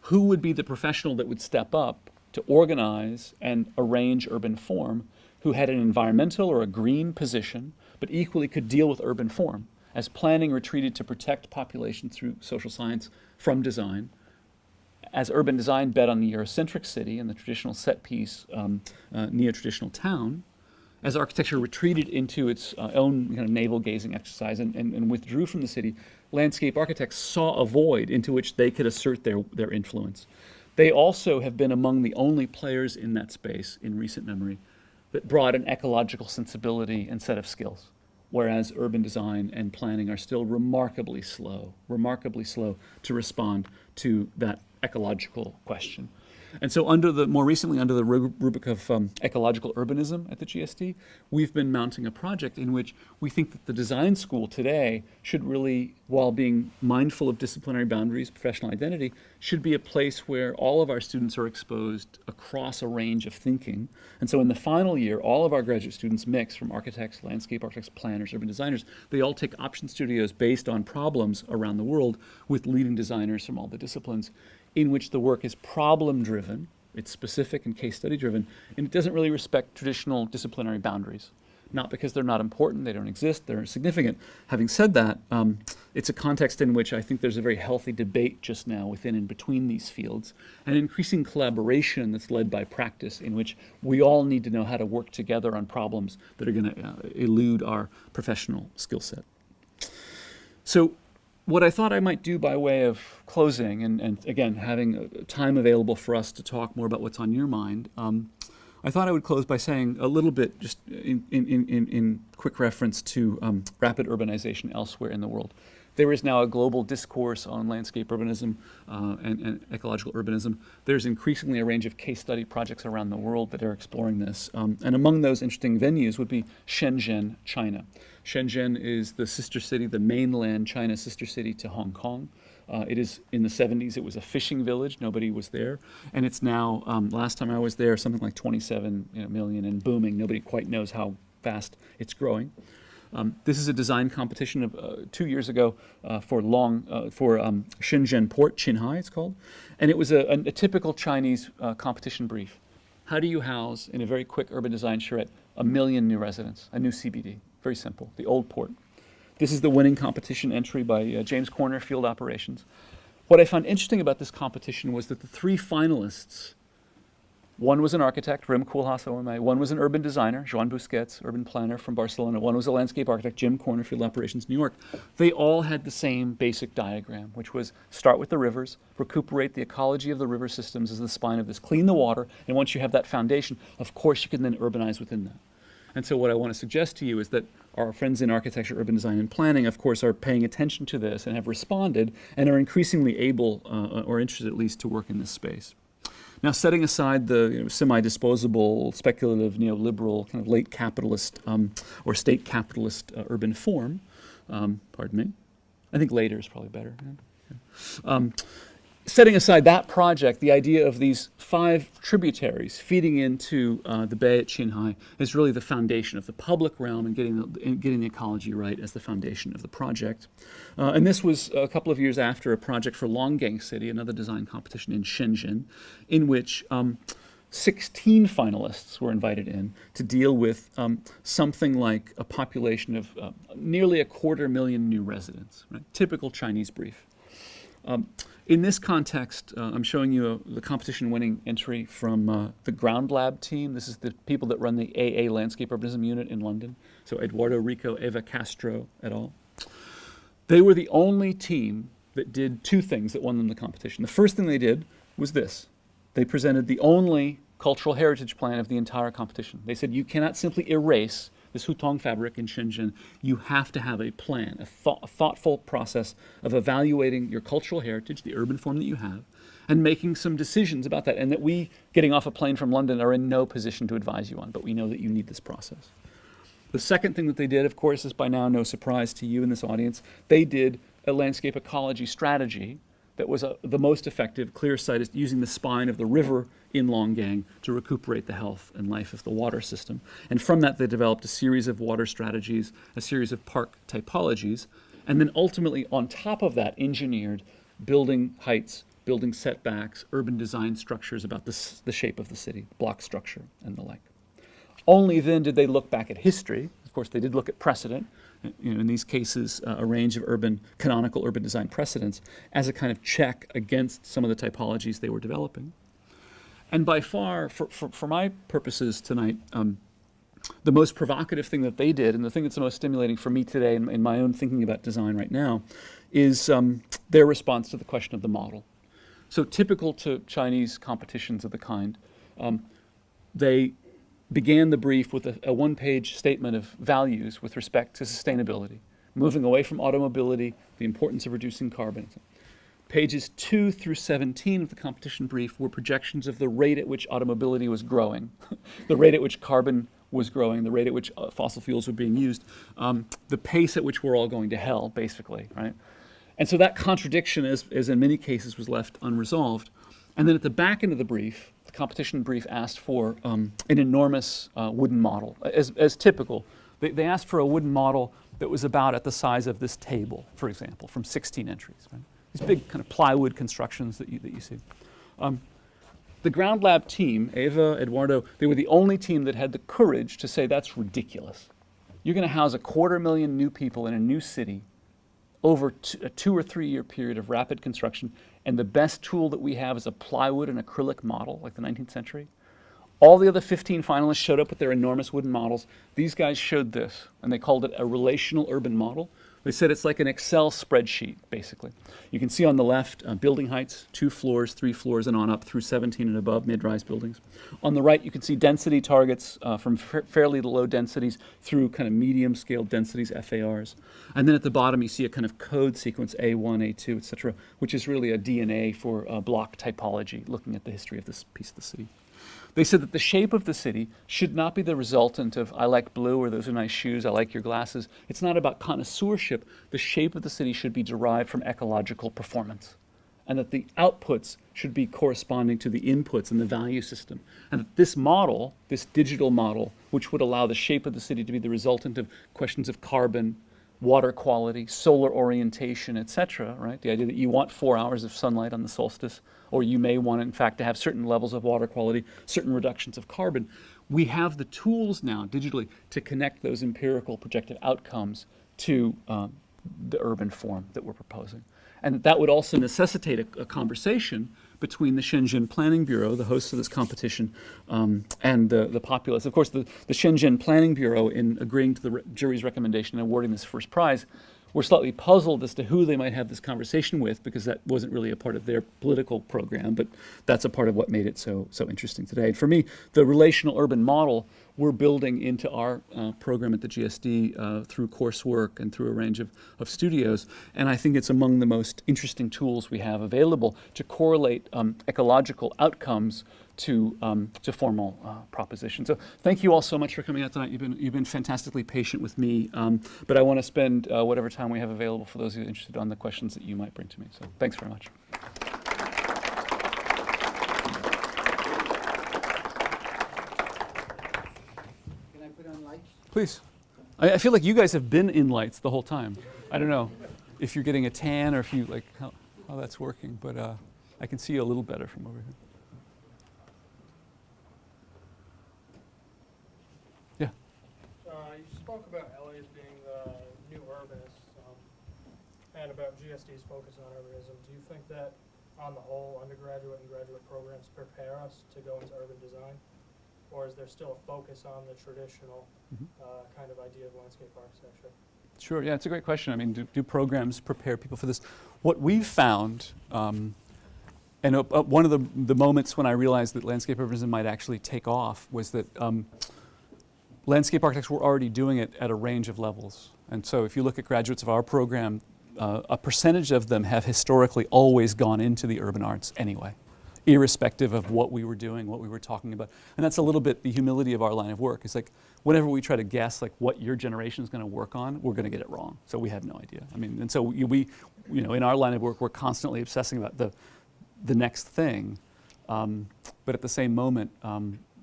who would be the professional that would step up to organize and arrange urban form, who had an environmental or a green position, but equally could deal with urban form, as planning retreated to protect population through social science from design, as urban design bet on the Eurocentric city and the traditional set piece, neo-traditional town, as architecture retreated into its own kind of navel-gazing exercise and withdrew from the city, landscape architects saw a void into which they could assert their influence. They also have been among the only players in that space in recent memory that brought an ecological sensibility and set of skills, whereas urban design and planning are still remarkably slow to respond to that ecological question. And so more recently under the rubric of ecological urbanism at the GSD, we've been mounting a project in which we think that the design school today should really, while being mindful of disciplinary boundaries, professional identity, should be a place where all of our students are exposed across a range of thinking. And so in the final year, all of our graduate students mix from architects, landscape architects, planners, urban designers. They all take option studios based on problems around the world with leading designers from all the disciplines, in which the work is problem-driven, it's specific and case study-driven, and it doesn't really respect traditional disciplinary boundaries. Not because they're not important, they don't exist, they're significant. Having said that, it's a context in which I think there's a very healthy debate just now within and between these fields, and increasing collaboration that's led by practice, in which we all need to know how to work together on problems that are going to elude our professional skill set. So, what I thought I might do by way of closing, and again, having time available for us to talk more about what's on your mind, I thought I would close by saying a little bit, just in quick reference to rapid urbanization elsewhere in the world. There is now a global discourse on landscape urbanism and ecological urbanism. There's increasingly a range of case study projects around the world that are exploring this. And among those interesting venues would be Shenzhen, China. Shenzhen is the sister city, the mainland China sister city to Hong Kong. It is in the 70s, it was a fishing village, nobody was there. And it's now, last time I was there, something like 27 million and booming. Nobody quite knows how fast it's growing. This is a design competition of 2 years ago for Shenzhen Port, Qinghai it's called. And it was a typical Chinese competition brief. How do you house, in a very quick urban design charrette, 1 million new residents, a new CBD? Very simple, the old port. This is the winning competition entry by James Corner Field Operations. What I found interesting about this competition was that the 3 finalists, one was an architect, Rem Koolhaas OMA, one was an urban designer, Joan Busquets, urban planner from Barcelona, one was a landscape architect, Jim Corner Field Operations, New York. They all had the same basic diagram, which was start with the rivers, recuperate the ecology of the river systems as the spine of this, clean the water, and once you have that foundation, of course you can then urbanize within that. And so what I want to suggest to you is that our friends in architecture, urban design, and planning, of course, are paying attention to this and have responded and are increasingly able, or interested at least, to work in this space. Now, setting aside the semi-disposable, speculative, neoliberal, kind of late capitalist or state capitalist urban form, pardon me, I think later is probably better. Yeah. Setting aside that project, the idea of these 5 tributaries feeding into the bay at Qinghai is really the foundation of the public realm and getting the ecology right as the foundation of the project. And this was a couple of years after a project for Longgang City, another design competition in Shenzhen, in which 16 finalists were invited in to deal with something like a population of nearly 250,000 new residents, right? Typical Chinese brief. In this context, I'm showing you the competition-winning entry from the Ground Lab team. This is the people that run the AA Landscape Urbanism Unit in London. So Eduardo Rico, Eva Castro, et al. They were the only team that did 2 things that won them the competition. The first thing they did was this. They presented the only cultural heritage plan of the entire competition. They said you cannot simply erase this Hutong fabric in Shenzhen. You have to have a plan, a thoughtful process of evaluating your cultural heritage, the urban form that you have, and making some decisions about that, and that we, getting off a plane from London, are in no position to advise you on, but we know that you need this process. The second thing that they did, of course, is by now no surprise to you in this audience, they did a landscape ecology strategy that was the most effective, clear-sighted, using the spine of the river in Longgang to recuperate the health and life of the water system. And from that, they developed a series of water strategies, a series of park typologies, and then ultimately, on top of that, engineered building heights, building setbacks, urban design structures about the shape of the city, block structure, and the like. Only then did they look back at history. Of course, they did look at precedent, in these cases, a range of canonical urban design precedents as a kind of check against some of the typologies they were developing. And by far, for my purposes tonight, the most provocative thing that they did, and the thing that's the most stimulating for me today in my own thinking about design right now, is their response to the question of the model. So typical to Chinese competitions of the kind, they began the brief with a one-page statement of values with respect to sustainability, moving away from automobility, the importance of reducing carbon. Pages 2 through 17 of the competition brief were projections of the rate at which automobility was growing, the rate at which carbon was growing, the rate at which fossil fuels were being used, the pace at which we're all going to hell, basically, right? And so that contradiction, as in many cases, was left unresolved. And then at the back end of the brief, the competition brief asked for an enormous wooden model. As typical, they asked for a wooden model that was about at the size of this table, for example, from 16 entries. Right? These big kind of plywood constructions that you see. The Ground Lab team, Eva, Eduardo, they were the only team that had the courage to say that's ridiculous. You're going to house 250,000 new people in a new city over a 2 or 3 year period of rapid construction, and the best tool that we have is a plywood and acrylic model, like the 19th century. All the other 15 finalists showed up with their enormous wooden models. These guys showed this, and they called it a relational urban model. They said it's like an Excel spreadsheet, basically. You can see on the left building heights, 2 floors, 3 floors, and on up through 17 and above mid-rise buildings. On the right, you can see density targets from fairly low densities through kind of medium-scale densities, FARs. And then at the bottom, you see a kind of code sequence, A1, A2, et cetera, which is really a DNA for block typology, looking at the history of this piece of the city. They said that the shape of the city should not be the resultant of, I like blue, or those are nice shoes, I like your glasses. It's not about connoisseurship. The shape of the city should be derived from ecological performance, and that the outputs should be corresponding to the inputs in the value system. And that this model, this digital model, which would allow the shape of the city to be the resultant of questions of carbon, water quality, solar orientation, etc., right? The idea that you want 4 hours of sunlight on the solstice, or you may want, in fact, to have certain levels of water quality, certain reductions of carbon. We have the tools now, digitally, to connect those empirical projected outcomes to the urban form that we're proposing. And that would also necessitate a conversation between the Shenzhen Planning Bureau, the host of this competition, and the populace. Of course, the Shenzhen Planning Bureau, in agreeing to the jury's recommendation and awarding this first prize, were slightly puzzled as to who they might have this conversation with, because that wasn't really a part of their political program, but that's a part of what made it so interesting today. And for me, the relational urban model we're building into our program at the GSD through coursework and through a range of studios, and I think it's among the most interesting tools we have available to correlate ecological outcomes to formal propositions. So thank you all so much for coming out tonight. You've been fantastically patient with me, but I want to spend whatever time we have available for those who are interested on the questions that you might bring to me. So thanks very much. Can I put on lights? Please. I feel like you guys have been in lights the whole time. I don't know if you're getting a tan or if you like how that's working, but I can see you a little better from over here. You spoke about LA as being the new urbanist, and about GSD's focus on urbanism. Do you think that, on the whole, undergraduate and graduate programs prepare us to go into urban design? Or is there still a focus on the traditional kind of idea of landscape architecture? Sure, yeah, it's a great question. I mean, do programs prepare people for this? What we've found, and one of the moments when I realized that landscape urbanism might actually take off was that landscape architects were already doing it at a range of levels. And so if you look at graduates of our program, a percentage of them have historically always gone into the urban arts anyway, irrespective of what we were doing, what we were talking about. And that's a little bit the humility of our line of work. It's like whenever we try to guess like what your generation is going to work on, we're going to get it wrong. So we have no idea. I mean, and so we in our line of work, we're constantly obsessing about the next thing. But at the same moment,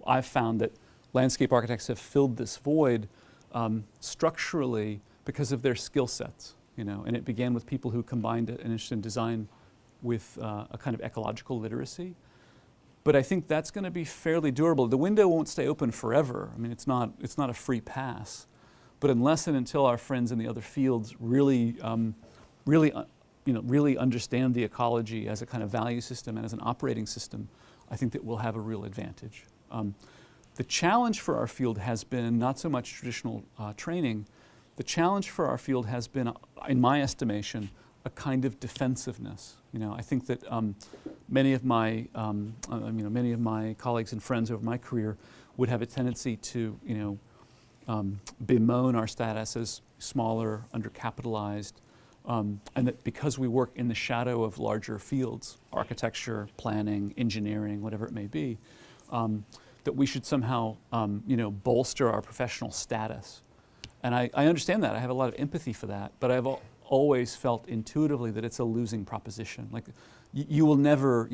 I've found that landscape architects have filled this void structurally because of their skill sets, and it began with people who combined an interest in design with a kind of ecological literacy. But I think that's going to be fairly durable. The window won't stay open forever. I mean, it's not a free pass. But unless and until our friends in the other fields really understand the ecology as a kind of value system and as an operating system, I think that we'll have a real advantage. The challenge for our field has been not so much traditional training. The challenge for our field has been, in my estimation, a kind of defensiveness. I think that many of my colleagues and friends over my career would have a tendency to, bemoan our status as smaller, undercapitalized, and that because we work in the shadow of larger fields, architecture, planning, engineering, whatever it may be, that we should somehow, bolster our professional status. And I understand that. I have a lot of empathy for that. But I've always felt intuitively that it's a losing proposition. Like, you will never,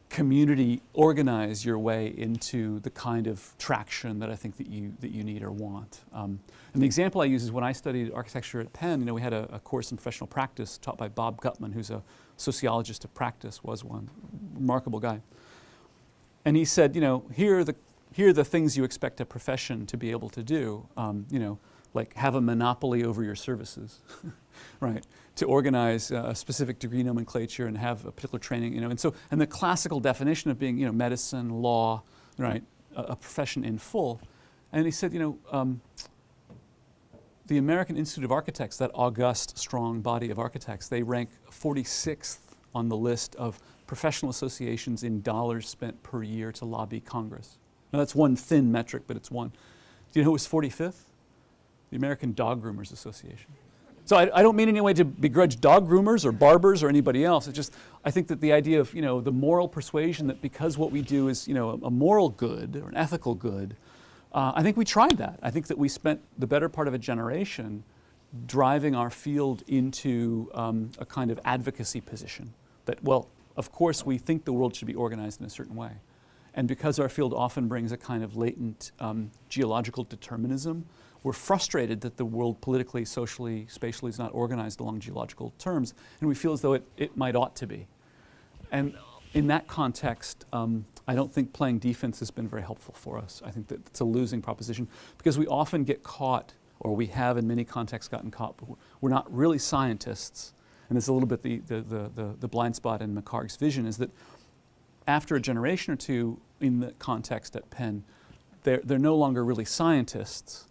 community organize your way into the kind of traction that I think that you need or want. And the example I use is when I studied architecture at Penn. We had a course in professional practice taught by Bob Gutman, who's a sociologist of practice, was one remarkable guy. And he said, here are the things you expect a profession to be able to do, like have a monopoly over your services, right? To organize a specific degree nomenclature and have a particular training, and the classical definition of being, medicine, law, right, a profession in full. And he said, the American Institute of Architects, that august, strong body of architects, they rank 46th on the list of professional associations in dollars spent per year to lobby Congress. Now that's one thin metric, but it's one. Do you know who was 45th? The American Dog Groomers Association. So I don't mean in any way to begrudge dog groomers or barbers or anybody else. It's just, I think that the idea of, the moral persuasion that because what we do is, a moral good or an ethical good, I think we tried that. I think that we spent the better part of a generation driving our field into a kind of advocacy position. That, well, of course we think the world should be organized in a certain way. And because our field often brings a kind of latent geological determinism, we're frustrated that the world politically, socially, spatially is not organized along geological terms, and we feel as though it might ought to be. And in that context, I don't think playing defense has been very helpful for us. I think that it's a losing proposition because we often get caught, or we have in many contexts gotten caught, but we're not really scientists. And this is a little bit the blind spot in McHarg's vision, is that after a generation or two in the context at Penn, they're no longer really scientists.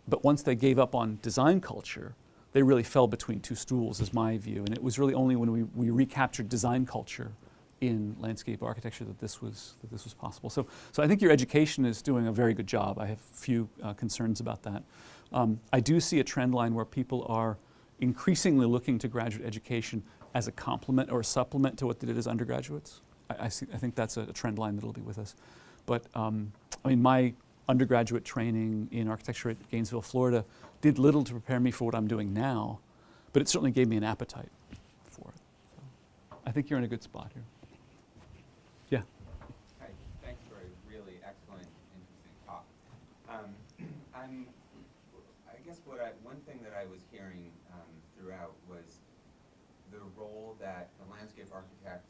But once they gave up on design culture, they really fell between two stools, is my view. And it was really only when we recaptured design culture in landscape architecture that this was possible. So I think your education is doing a very good job. I have few concerns about that. I do see a trend line where people are increasingly looking to graduate education as a complement or a supplement to what they did as undergraduates. I think that's a trend line that'll be with us. But my undergraduate training in architecture at Gainesville, Florida, did little to prepare me for what I'm doing now, but it certainly gave me an appetite for it. So I think you're in a good spot here. Yeah. Hi, thanks for a really excellent, interesting talk. I guess one thing that I was hearing throughout was the role that the landscape architect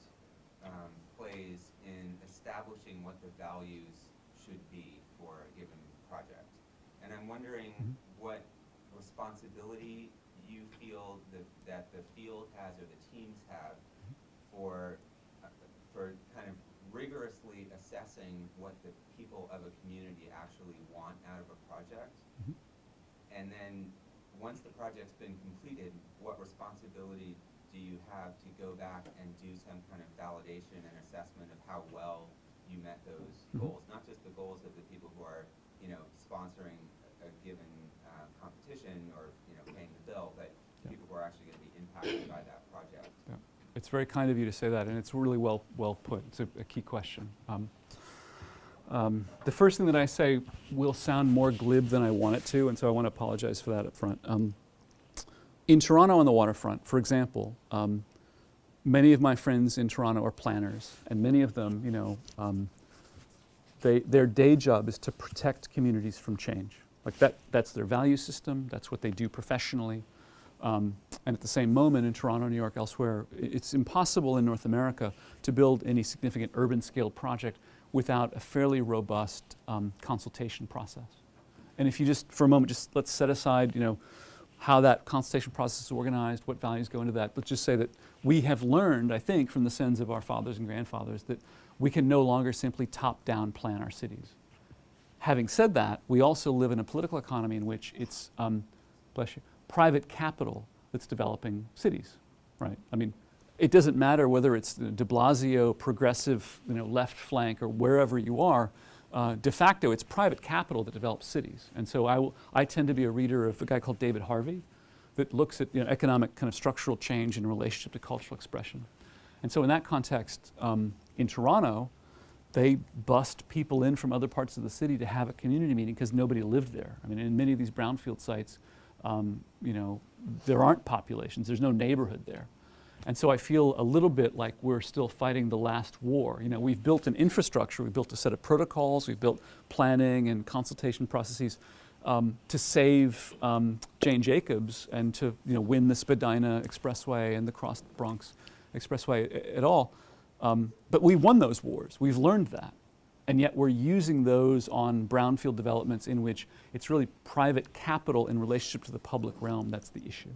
plays in establishing what the values should be for a given project. And I'm wondering what responsibility you feel that the field has or the teams have for kind of rigorously assessing what the people of a community actually want out of a project. And then once the project's been completed, what responsibility do you have to go back and do some kind of validation and assessment of how well you met those goals, not just the goals of the people who are, sponsoring a given competition or, paying the bill, but people who are actually going to be impacted by that project. Yeah. It's very kind of you to say that, and it's really well put. It's a key question. The first thing that I say will sound more glib than I want it to, and so I want to apologize for that up front. In Toronto on the waterfront, for example, many of my friends in Toronto are planners, and many of them, their day job is to protect communities from change. Like that's their value system, that's what they do professionally. And at the same moment in Toronto, New York, elsewhere, it's impossible in North America to build any significant urban scale project without a fairly robust consultation process. And if you just, for a moment, just let's set aside, how that consultation process is organized, what values go into that. Let's just say that we have learned, I think, from the sins of our fathers and grandfathers, that we can no longer simply top-down plan our cities. Having said that, we also live in a political economy in which it's, bless you, private capital that's developing cities, right? I mean, it doesn't matter whether it's de Blasio, progressive, left flank, or wherever you are. De facto, it's private capital that develops cities. And so I tend to be a reader of a guy called David Harvey that looks at economic kind of structural change in relationship to cultural expression. And so in that context, in Toronto, they bust people in from other parts of the city to have a community meeting because nobody lived there. I mean, in many of these brownfield sites, there aren't populations. There's no neighborhood there. And so I feel a little bit like we're still fighting the last war. We've built an infrastructure, we've built a set of protocols, we've built planning and consultation processes to save Jane Jacobs and to win the Spadina Expressway and the Cross Bronx Expressway at all. But we won those wars. We've learned that. And yet we're using those on brownfield developments in which it's really private capital in relationship to the public realm that's the issue.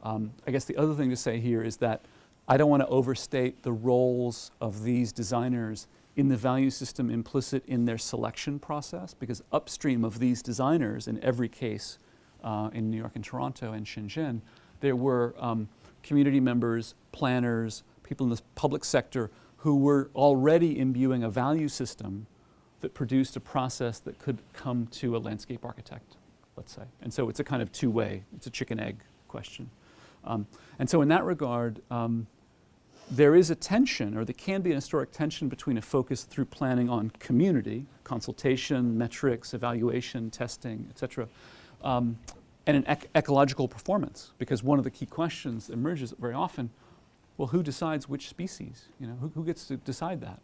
I guess the other thing to say here is that I don't want to overstate the roles of these designers in the value system implicit in their selection process, because upstream of these designers, in every case in New York and Toronto and Shenzhen, there were community members, planners, people in the public sector who were already imbuing a value system that produced a process that could come to a landscape architect, let's say. And so it's a kind of two-way, it's a chicken-egg question. And so in that regard, there is a tension, or there can be an historic tension between a focus through planning on community, consultation, metrics, evaluation, testing, et cetera, and an ecological performance. Because one of the key questions that emerges very often, well, who decides which species? You know, who gets to decide that?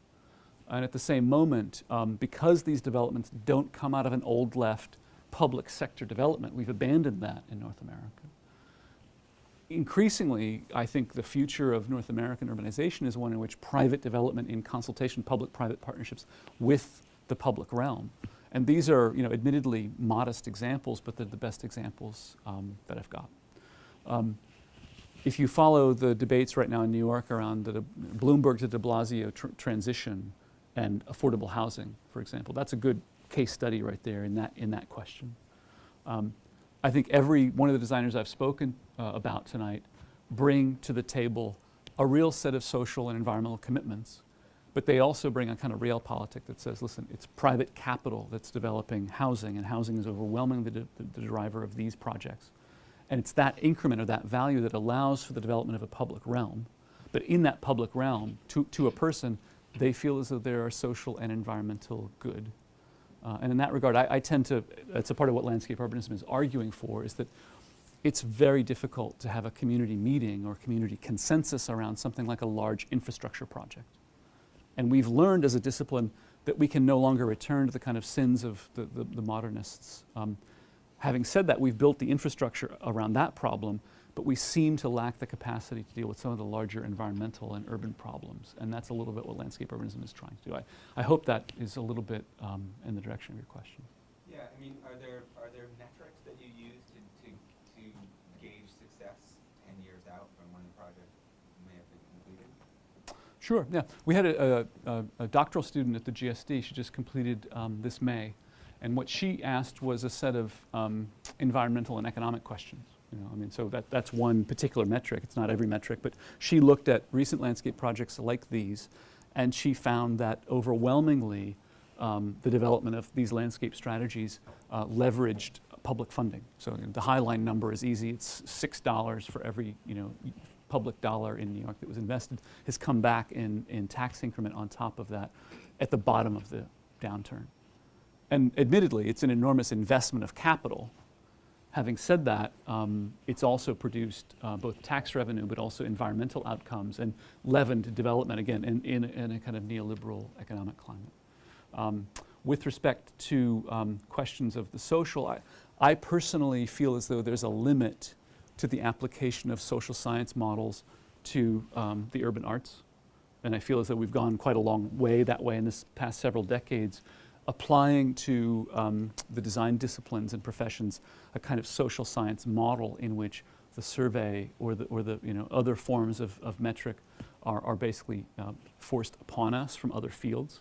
And at the same moment, because these developments don't come out of an old left public sector development, we've abandoned that in North America. Increasingly, I think the future of North American urbanization is one in which private development in consultation, public-private partnerships with the public realm. And these are, you know, admittedly modest examples, but they're the best examples that I've got. If you follow the debates right now in New York around the Bloomberg to de Blasio transition and affordable housing, for example, that's a good case study right there in that question. I think every one of the designers I've spoken about tonight bring to the table a real set of social and environmental commitments, but they also bring a kind of realpolitik that says, listen, it's private capital that's developing housing, and housing is overwhelmingly the driver of these projects. And it's that increment or that value that allows for the development of a public realm. But in that public realm, to a person, they feel as though there are social and environmental good. And in that regard, I tend to, it's a part of what landscape urbanism is arguing for, is that it's very difficult to have a community meeting or community consensus around something like a large infrastructure project. And we've learned as a discipline that we can no longer return to the kind of sins of the modernists. Having said that, we've built the infrastructure around that problem, but we seem to lack the capacity to deal with some of the larger environmental and urban problems. And that's a little bit what landscape urbanism is trying to do. I hope that is a little bit in the direction of your question. Yeah, I mean, are there metrics that you use to gauge success 10 years out from when the project may have been completed? Sure, yeah. We had a doctoral student at the GSD. She just completed this May. And what she asked was a set of environmental and economic questions. You know, I mean, so that's one particular metric. It's not every metric, but she looked at recent landscape projects like these, and she found that overwhelmingly the development of these landscape strategies leveraged public funding. So the Highline number is easy. It's $6 for every, you know, public dollar in New York that was invested has come back in tax increment on top of that at the bottom of the downturn. And admittedly, it's an enormous investment of capital. Having said that, it's also produced both tax revenue but also environmental outcomes and leavened development, again, in a kind of neoliberal economic climate. With respect to questions of the social, I personally feel as though there's a limit to the application of social science models to the urban arts. And I feel as though we've gone quite a long way that way in this past several decades, applying to the design disciplines and professions a kind of social science model in which the survey or the you know, other forms of metric are basically forced upon us from other fields.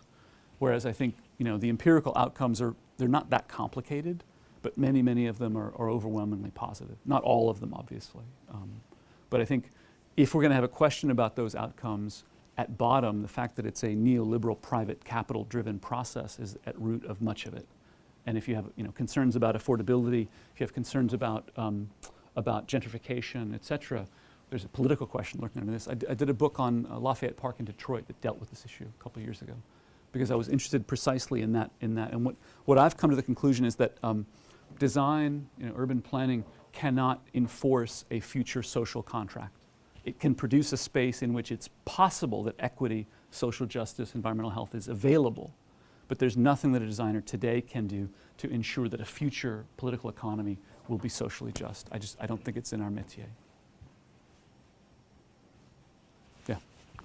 Whereas I think, you know, the empirical outcomes they're not that complicated, but many of them are overwhelmingly positive. Not all of them, obviously. But I think if we're going to have a question about those outcomes, at bottom, the fact that it's a neoliberal private capital driven process is at root of much of it. And if you have, you know, concerns about affordability, if you have concerns about gentrification, et cetera, there's a political question lurking under this. I did a book on Lafayette Park in Detroit that dealt with this issue a couple of years ago, because I was interested precisely in that. And what I've come to the conclusion is that design, you know, urban planning cannot enforce a future social contract. It can produce a space in which it's possible that equity, social justice, environmental health is available, but there's nothing that a designer today can do to ensure that a future political economy will be socially just. I don't think it's in our métier. Yeah.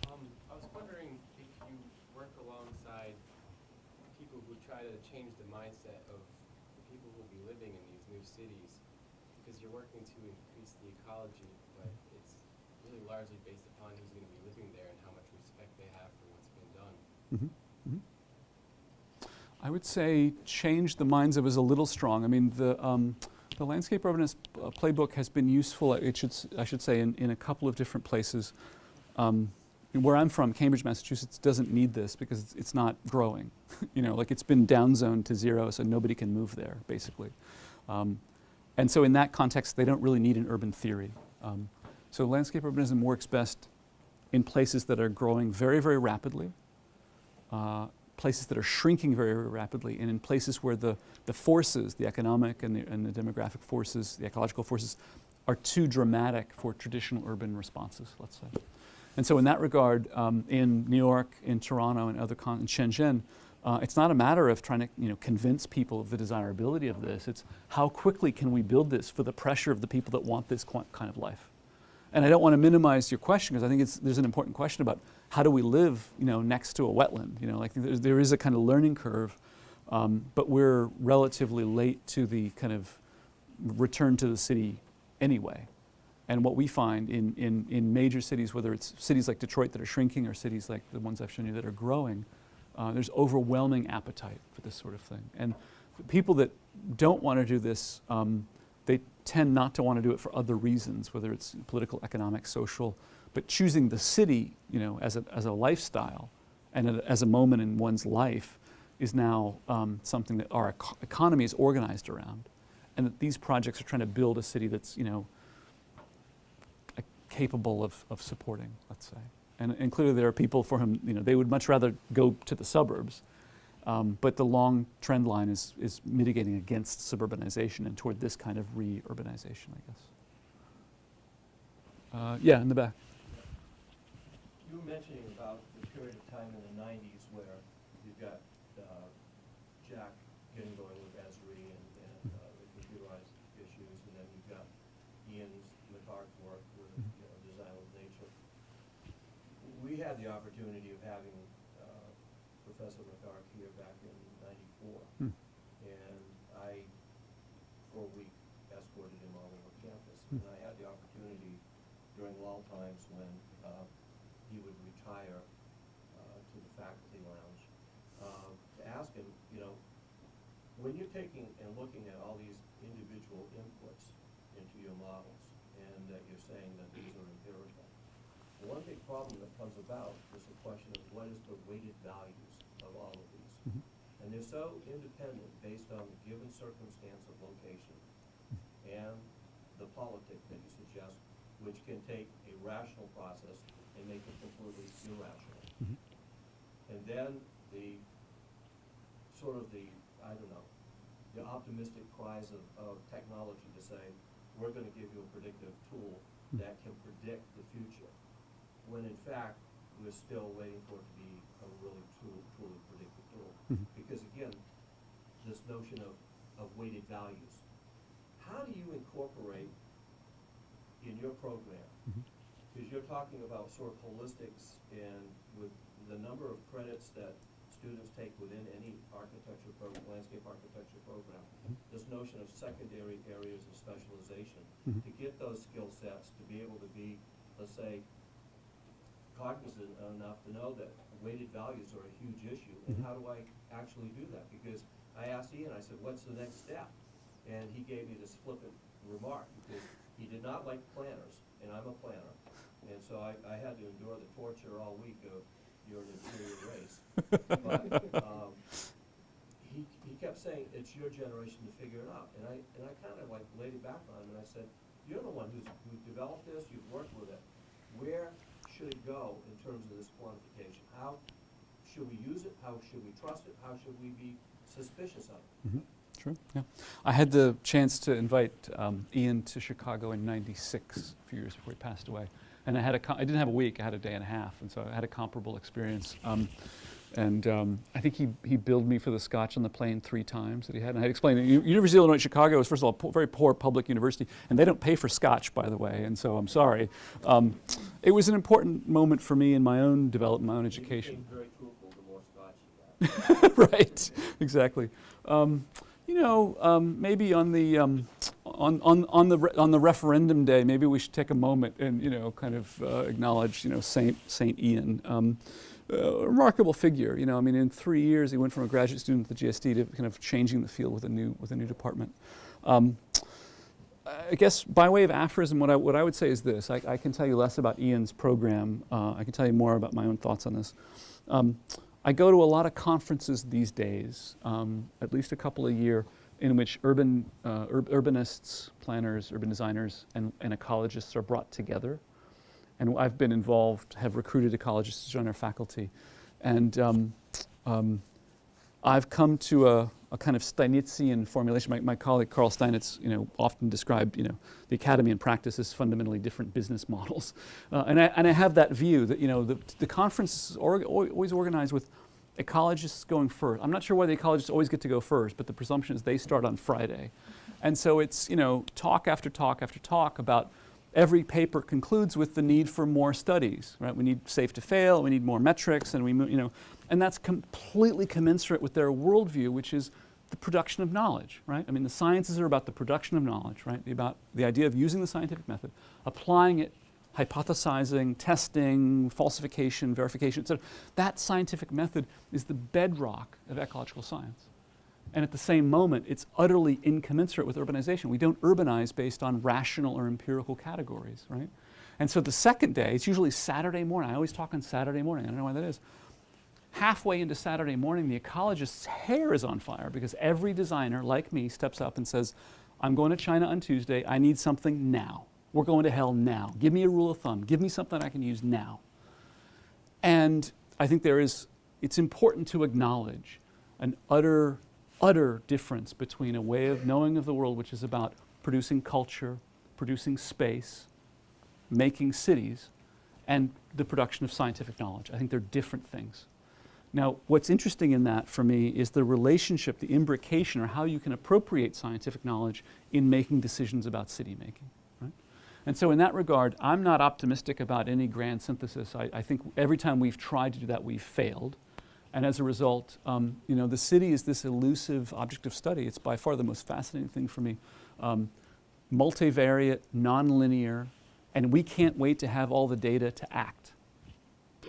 I was wondering if you work alongside people who try to change the mindset of the people who will be living in these new cities, because you're working to increase the ecology, but it's really largely based upon who's going to be living there and how much respect they have for what's been done. Mm-hmm. Mm-hmm. I would say change the minds of is a little strong. I mean, the landscape urbanist playbook has been useful, I should say, in a couple of different places. Where I'm from, Cambridge, Massachusetts, doesn't need this because it's not growing. You know, like it's been downzoned to zero, so nobody can move there, basically. And so in that context, they don't really need an urban theory. So landscape urbanism works best in places that are growing very, very rapidly, places that are shrinking very, very rapidly, and in places where the forces, the economic and the demographic forces, the ecological forces, are too dramatic for traditional urban responses, let's say. And so in that regard, in New York, in Toronto, and in Shenzhen, it's not a matter of trying to convince people of the desirability of this. It's how quickly can we build this for the pressure of the people that want this kind of life. And I don't want to minimize your question, because I think there's an important question about how do we live next to a wetland. Like there is a kind of learning curve, but we're relatively late to the kind of return to the city anyway. And what we find in major cities, whether it's cities like Detroit that are shrinking or cities like the ones I've shown you that are growing, there's overwhelming appetite for this sort of thing. And the people that don't want to do this, they tend not to want to do it for other reasons, whether it's political, economic, social, but choosing the city, as a lifestyle and as a moment in one's life is now something that our economy is organized around. And that these projects are trying to build a city that's, capable of supporting, let's say. And clearly there are people for whom, they would much rather go to the suburbs. But the long trend line is mitigating against suburbanization and toward this kind of re-urbanization, I guess. Yeah, in the back. You were mentioning about the period of time in the 90s where you've got Jack getting going with Esri and the computerized issues, and then you've got Ian's McCart's work with design of nature. We had the opportunity of having Professor McCart here back in '94, and I, for a week, escorted him all over campus. And I had the opportunity during Waldheim's when he would retire to the faculty lounge to ask him, when you're taking and looking at all these individual inputs into your models, and that you're saying that these are empirical, one big problem that comes about is the question of what is the weighted values of all of these. And they're so independent based on the given circumstance of location and the politic that you suggest, which can take a rational process and make it completely irrational. And then the sort of the optimistic cries of technology to say, we're going to give you a predictive tool that can predict the future, when in fact we're still waiting for it to be a really truly predictive tool. Because again, this notion of weighted values, how do you incorporate in your program, because you're talking about sort of holistics, and with the number of credits that students take within any architecture program, landscape architecture program, this notion of secondary areas of specialization, to get those skill sets, to be able to be, let's say, cognizant enough to know that weighted values are a huge issue, and how do I actually do that? Because I asked Ian, I said, what's the next step? And he gave me this flippant remark, because he did not like planners, and I'm a planner, and so I had to endure the torture all week of you're an inferior race. But he kept saying, it's your generation to figure it out. And I kind of like laid it back on him, and I said, you're the one who developed this, you've worked with it. Where should it go in terms of this quantification? How should we use it? How should we trust it? How should we be suspicious of it? Sure, yeah. I had the chance to invite Ian to Chicago in '96, a few years before he passed away. And I didn't have a week, I had a day and a half, and so I had a comparable experience. I think he billed me for the scotch on the plane 3 times that he had. And I had explained, University of Illinois very is, first of all, a very poor public university, and they don't pay for scotch, by the way, and so I'm sorry. It was an important moment for me in my own development, my own education. You became very truthful the more scotch you got. Right, exactly. Maybe on the referendum day, maybe we should take a moment and kind of acknowledge Saint Ian, a remarkable figure. In 3 years he went from a graduate student at the GSD to kind of changing the field with a new department. I guess by way of aphorism, what I would say is this: I can tell you less about Ian's program. I can tell you more about my own thoughts on this. I go to a lot of conferences these days, at least a couple a year, in which urbanists, planners, urban designers, and ecologists are brought together. And I've been involved, have recruited ecologists to join our faculty. And I've come to a kind of Steinitzian formulation. My colleague Carl Steinitz, often described, the academy and practice as fundamentally different business models. And I have that view that, the conference is always organized with ecologists going first. I'm not sure why the ecologists always get to go first, but the presumption is they start on Friday. And so it's, talk after talk after talk about every paper concludes with the need for more studies, right? We need safe to fail, we need more metrics, and and that's completely commensurate with their worldview, which is the production of knowledge, right? I mean, the sciences are about the production of knowledge, right? About the idea of using the scientific method, applying it, hypothesizing, testing, falsification, verification, etc. That scientific method is the bedrock of ecological science. And at the same moment, it's utterly incommensurate with urbanization. We don't urbanize based on rational or empirical categories, right? And so the second day, it's usually Saturday morning. I always talk on Saturday morning. I don't know why that is. Halfway into Saturday morning, the ecologist's hair is on fire because every designer, like me, steps up and says, I'm going to China on Tuesday. I need something now. We're going to hell now. Give me a rule of thumb. Give me something I can use now. And I think it's important to acknowledge an utter difference between a way of knowing of the world, which is about producing culture, producing space, making cities, and the production of scientific knowledge. I think they're different things. Now, what's interesting in that for me is the relationship, the imbrication, or how you can appropriate scientific knowledge in making decisions about city making. Right? And so in that regard, I'm not optimistic about any grand synthesis. I think every time we've tried to do that, we've failed. And as a result, the city is this elusive object of study. It's by far the most fascinating thing for me. Multivariate, nonlinear, and we can't wait to have all the data to act,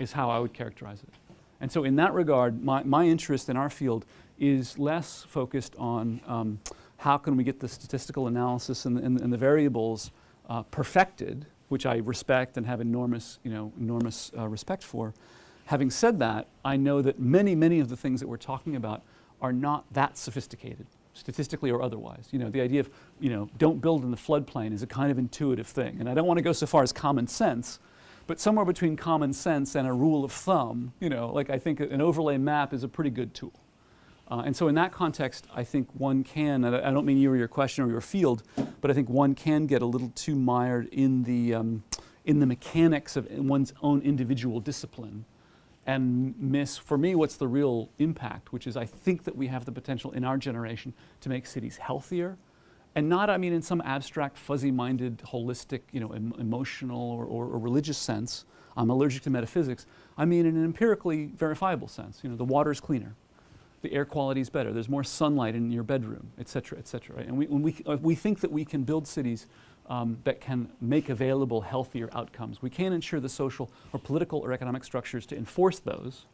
is how I would characterize it. And so in that regard, my interest in our field is less focused on how can we get the statistical analysis and the variables perfected, which I respect and have enormous respect for. Having said that, I know that many of the things that we're talking about are not that sophisticated, statistically or otherwise. The idea of, don't build in the floodplain is a kind of intuitive thing. And I don't want to go so far as common sense, but somewhere between common sense and a rule of thumb, I think an overlay map is a pretty good tool. And so in that context, I think one can, and I don't mean you or your question or your field, but I think one can get a little too mired in the mechanics of one's own individual discipline and miss, for me, what's the real impact, which is I think that we have the potential in our generation to make cities healthier. And not, in some abstract, fuzzy-minded, holistic, emotional or religious sense. I'm allergic to metaphysics. In an empirically verifiable sense. The water's cleaner. The air quality is better. There's more sunlight in your bedroom, et cetera, et cetera. Right? And we think that we can build cities that can make available healthier outcomes. We can't ensure the social or political or economic structures to enforce those.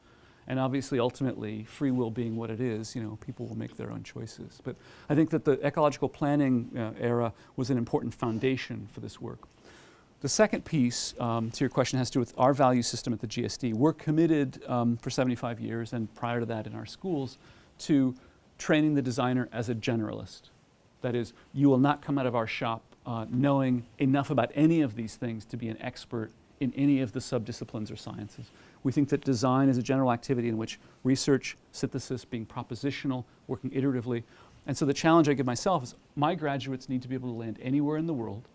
And obviously, ultimately, free will being what it is, people will make their own choices. But I think that the ecological planning era was an important foundation for this work. The second piece to your question has to do with our value system at the GSD. We're committed for 75 years, and prior to that in our schools, to training the designer as a generalist. That is, you will not come out of our shop knowing enough about any of these things to be an expert in any of the subdisciplines or sciences. We think that design is a general activity in which research, synthesis, being propositional, working iteratively. And so the challenge I give myself is my graduates need to be able to land anywhere in the world,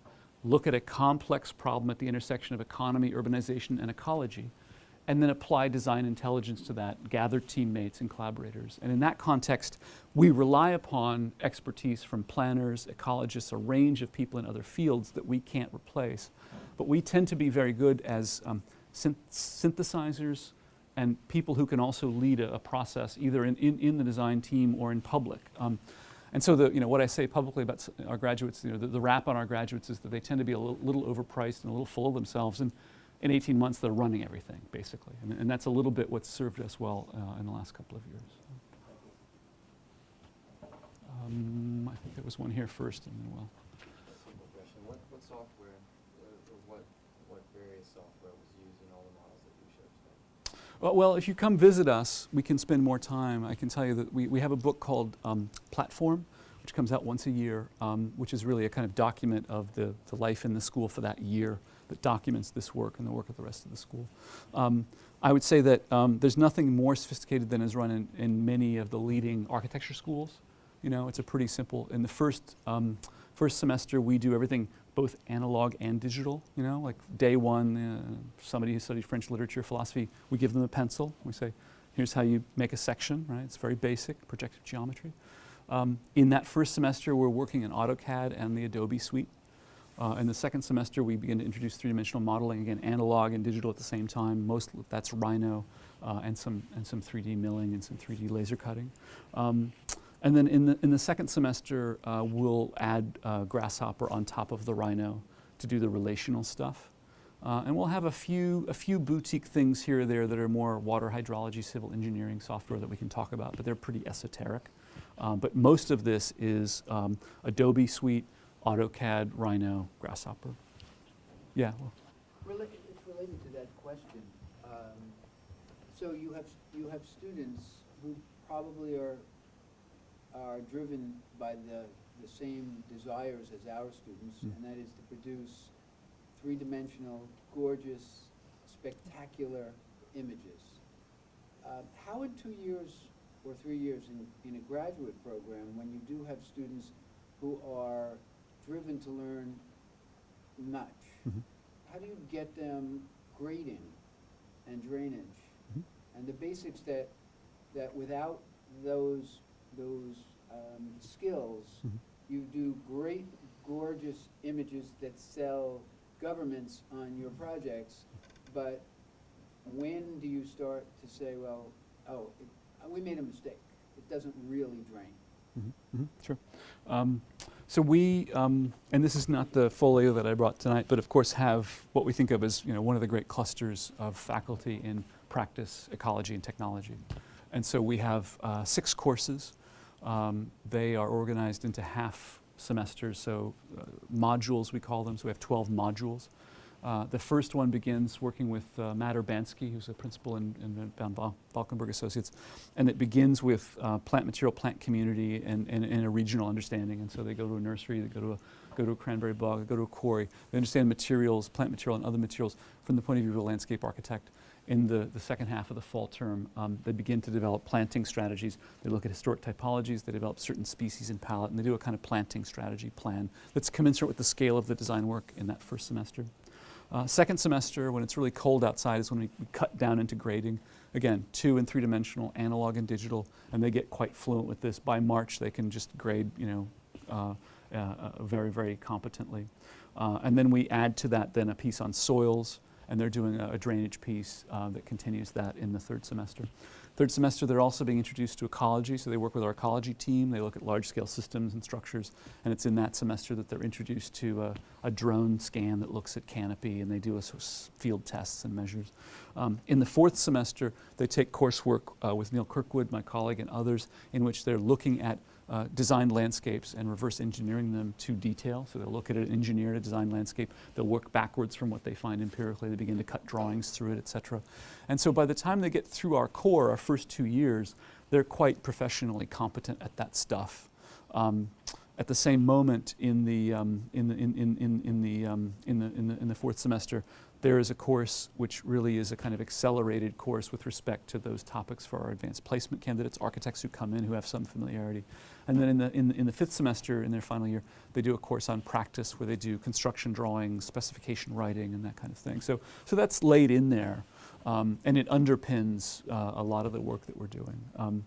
look at a complex problem at the intersection of economy, urbanization, and ecology, and then apply design intelligence to that, gather teammates and collaborators. And in that context, we rely upon expertise from planners, ecologists, a range of people in other fields that we can't replace. But we tend to be very good as synthesizers and people who can also lead a process either in the design team or in public. And so what I say publicly about our graduates, the rap on our graduates is that they tend to be a little overpriced and a little full of themselves. And in 18 months, they're running everything, basically. And that's a little bit what's served us well in the last couple of years. I think there was one here first, and then we'll. Simple question. What software, or what various software was used in all the models that you showed today? Well, if you come visit us, we can spend more time. I can tell you that we have a book called Platform, which which comes out once a year, which is really a kind of document of the life in the school for that year that documents this work and the work of the rest of the school. I would say that there's nothing more sophisticated than is run in many of the leading architecture schools. You know, it's a pretty simple, in the first semester we do everything both analog and digital, you know, like day one, somebody who studied French literature, philosophy, we give them a pencil, we say, here's how you make a section, right? It's very basic, projective geometry. In that first semester, we're working in AutoCAD and the Adobe suite. In the second semester, we begin to introduce three-dimensional modeling, again, analog and digital at the same time. Most that's Rhino and some 3D milling and some 3D laser cutting. And then in the second semester, we'll add Grasshopper on top of the Rhino to do the relational stuff. And we'll have a few boutique things here or there that are more water hydrology, civil engineering software that we can talk about, but they're pretty esoteric. But most of this is Adobe Suite, AutoCAD, Rhino, Grasshopper. Yeah. Well. It's related to that question. So you have students who probably are driven by the same desires as our students, and that is to produce three-dimensional, gorgeous, spectacular images. How in 2 years or 3 years in a graduate program, when you do have students who are driven to learn much, how do you get them grading and drainage and the basics that without those skills, you do great, gorgeous images that sell governments on your projects, but when do you start to say, well, we made a mistake. It doesn't really drain. Sure. So we, and this is not the folio that I brought tonight, but of course have what we think of as one of the great clusters of faculty in practice, ecology, and technology. And so we have 6 courses. They are organized into half semesters, so modules we call them, so we have 12 modules. The first one begins working with Matt Urbanski, who's a principal in Valkenburg Associates, and it begins with plant material, plant community, and a regional understanding. And so they go to a nursery, they go to a cranberry bog, they go to a quarry. They understand materials, plant material, and other materials from the point of view of a landscape architect. In the second half of the fall term, they begin to develop planting strategies. They look at historic typologies, they develop certain species and palette, and they do a kind of planting strategy plan that's commensurate with the scale of the design work in that first semester. Second semester, when it's really cold outside, is when we cut down into grading. Again, 2- and 3-dimensional, analog and digital, and they get quite fluent with this. By March, they can just grade, very, very competently. And then we add to that then a piece on soils, and they're doing a drainage piece that continues that in the third semester. Third semester, they're also being introduced to ecology, so they work with our ecology team. They look at large-scale systems and structures, and it's in that semester that they're introduced to a drone scan that looks at canopy, and they do field tests and measures. In the fourth semester, they take coursework with Neil Kirkwood, my colleague, and others, in which they're looking at designed landscapes and reverse engineering them to detail. So they'll look at an engineered a design landscape. They'll work backwards from what they find empirically. They begin to cut drawings through it, et cetera. And so by the time they get through our core, our first 2 years, they're quite professionally competent at that stuff. At the same moment, in the fourth semester, there is a course which really is a kind of accelerated course with respect to those topics for our advanced placement candidates, architects who come in who have some familiarity. And then in the fifth semester, in their final year, they do a course on practice where they do construction drawings, specification writing, and that kind of thing. So that's laid in there, and it underpins a lot of the work that we're doing.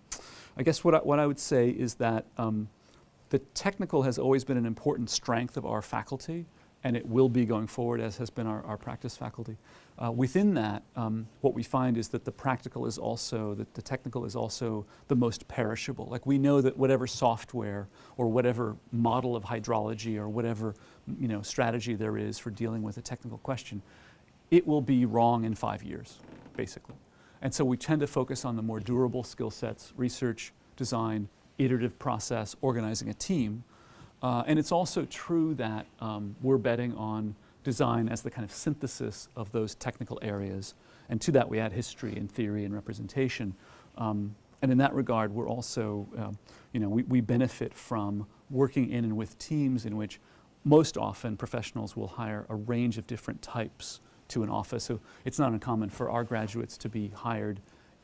I guess what I would say is that the technical has always been an important strength of our faculty, and it will be going forward, as has been our practice faculty. Within that, what we find is that the technical is also the most perishable. Like, we know that whatever software or whatever model of hydrology or whatever strategy there is for dealing with a technical question, it will be wrong in 5 years, basically. And so we tend to focus on the more durable skill sets: research, design, iterative process, organizing a team. And it's also true that we're betting on design as the kind of synthesis of those technical areas. And to that we add history and theory and representation. And in that regard, we're also, we benefit from working in and with teams in which most often professionals will hire a range of different types to an office. So it's not uncommon for our graduates to be hired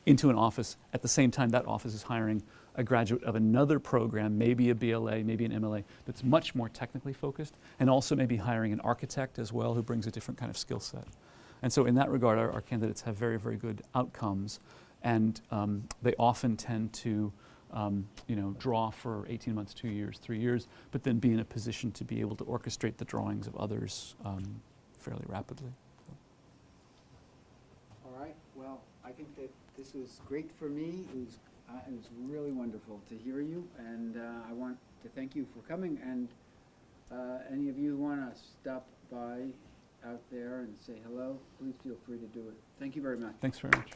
into an office at the same time that office is hiring a graduate of another program, maybe a BLA, maybe an MLA, that's much more technically focused, and also maybe hiring an architect as well who brings a different kind of skill set. And so in that regard, our candidates have very, very good outcomes, and they often tend to draw for 18 months, 2 years, 3 years, but then be in a position to be able to orchestrate the drawings of others fairly rapidly. All right, well, I think that this was great for me. It was really wonderful to hear you, and I want to thank you for coming. And any of you who want to stop by out there and say hello, please feel free to do it. Thank you very much. Thanks very much.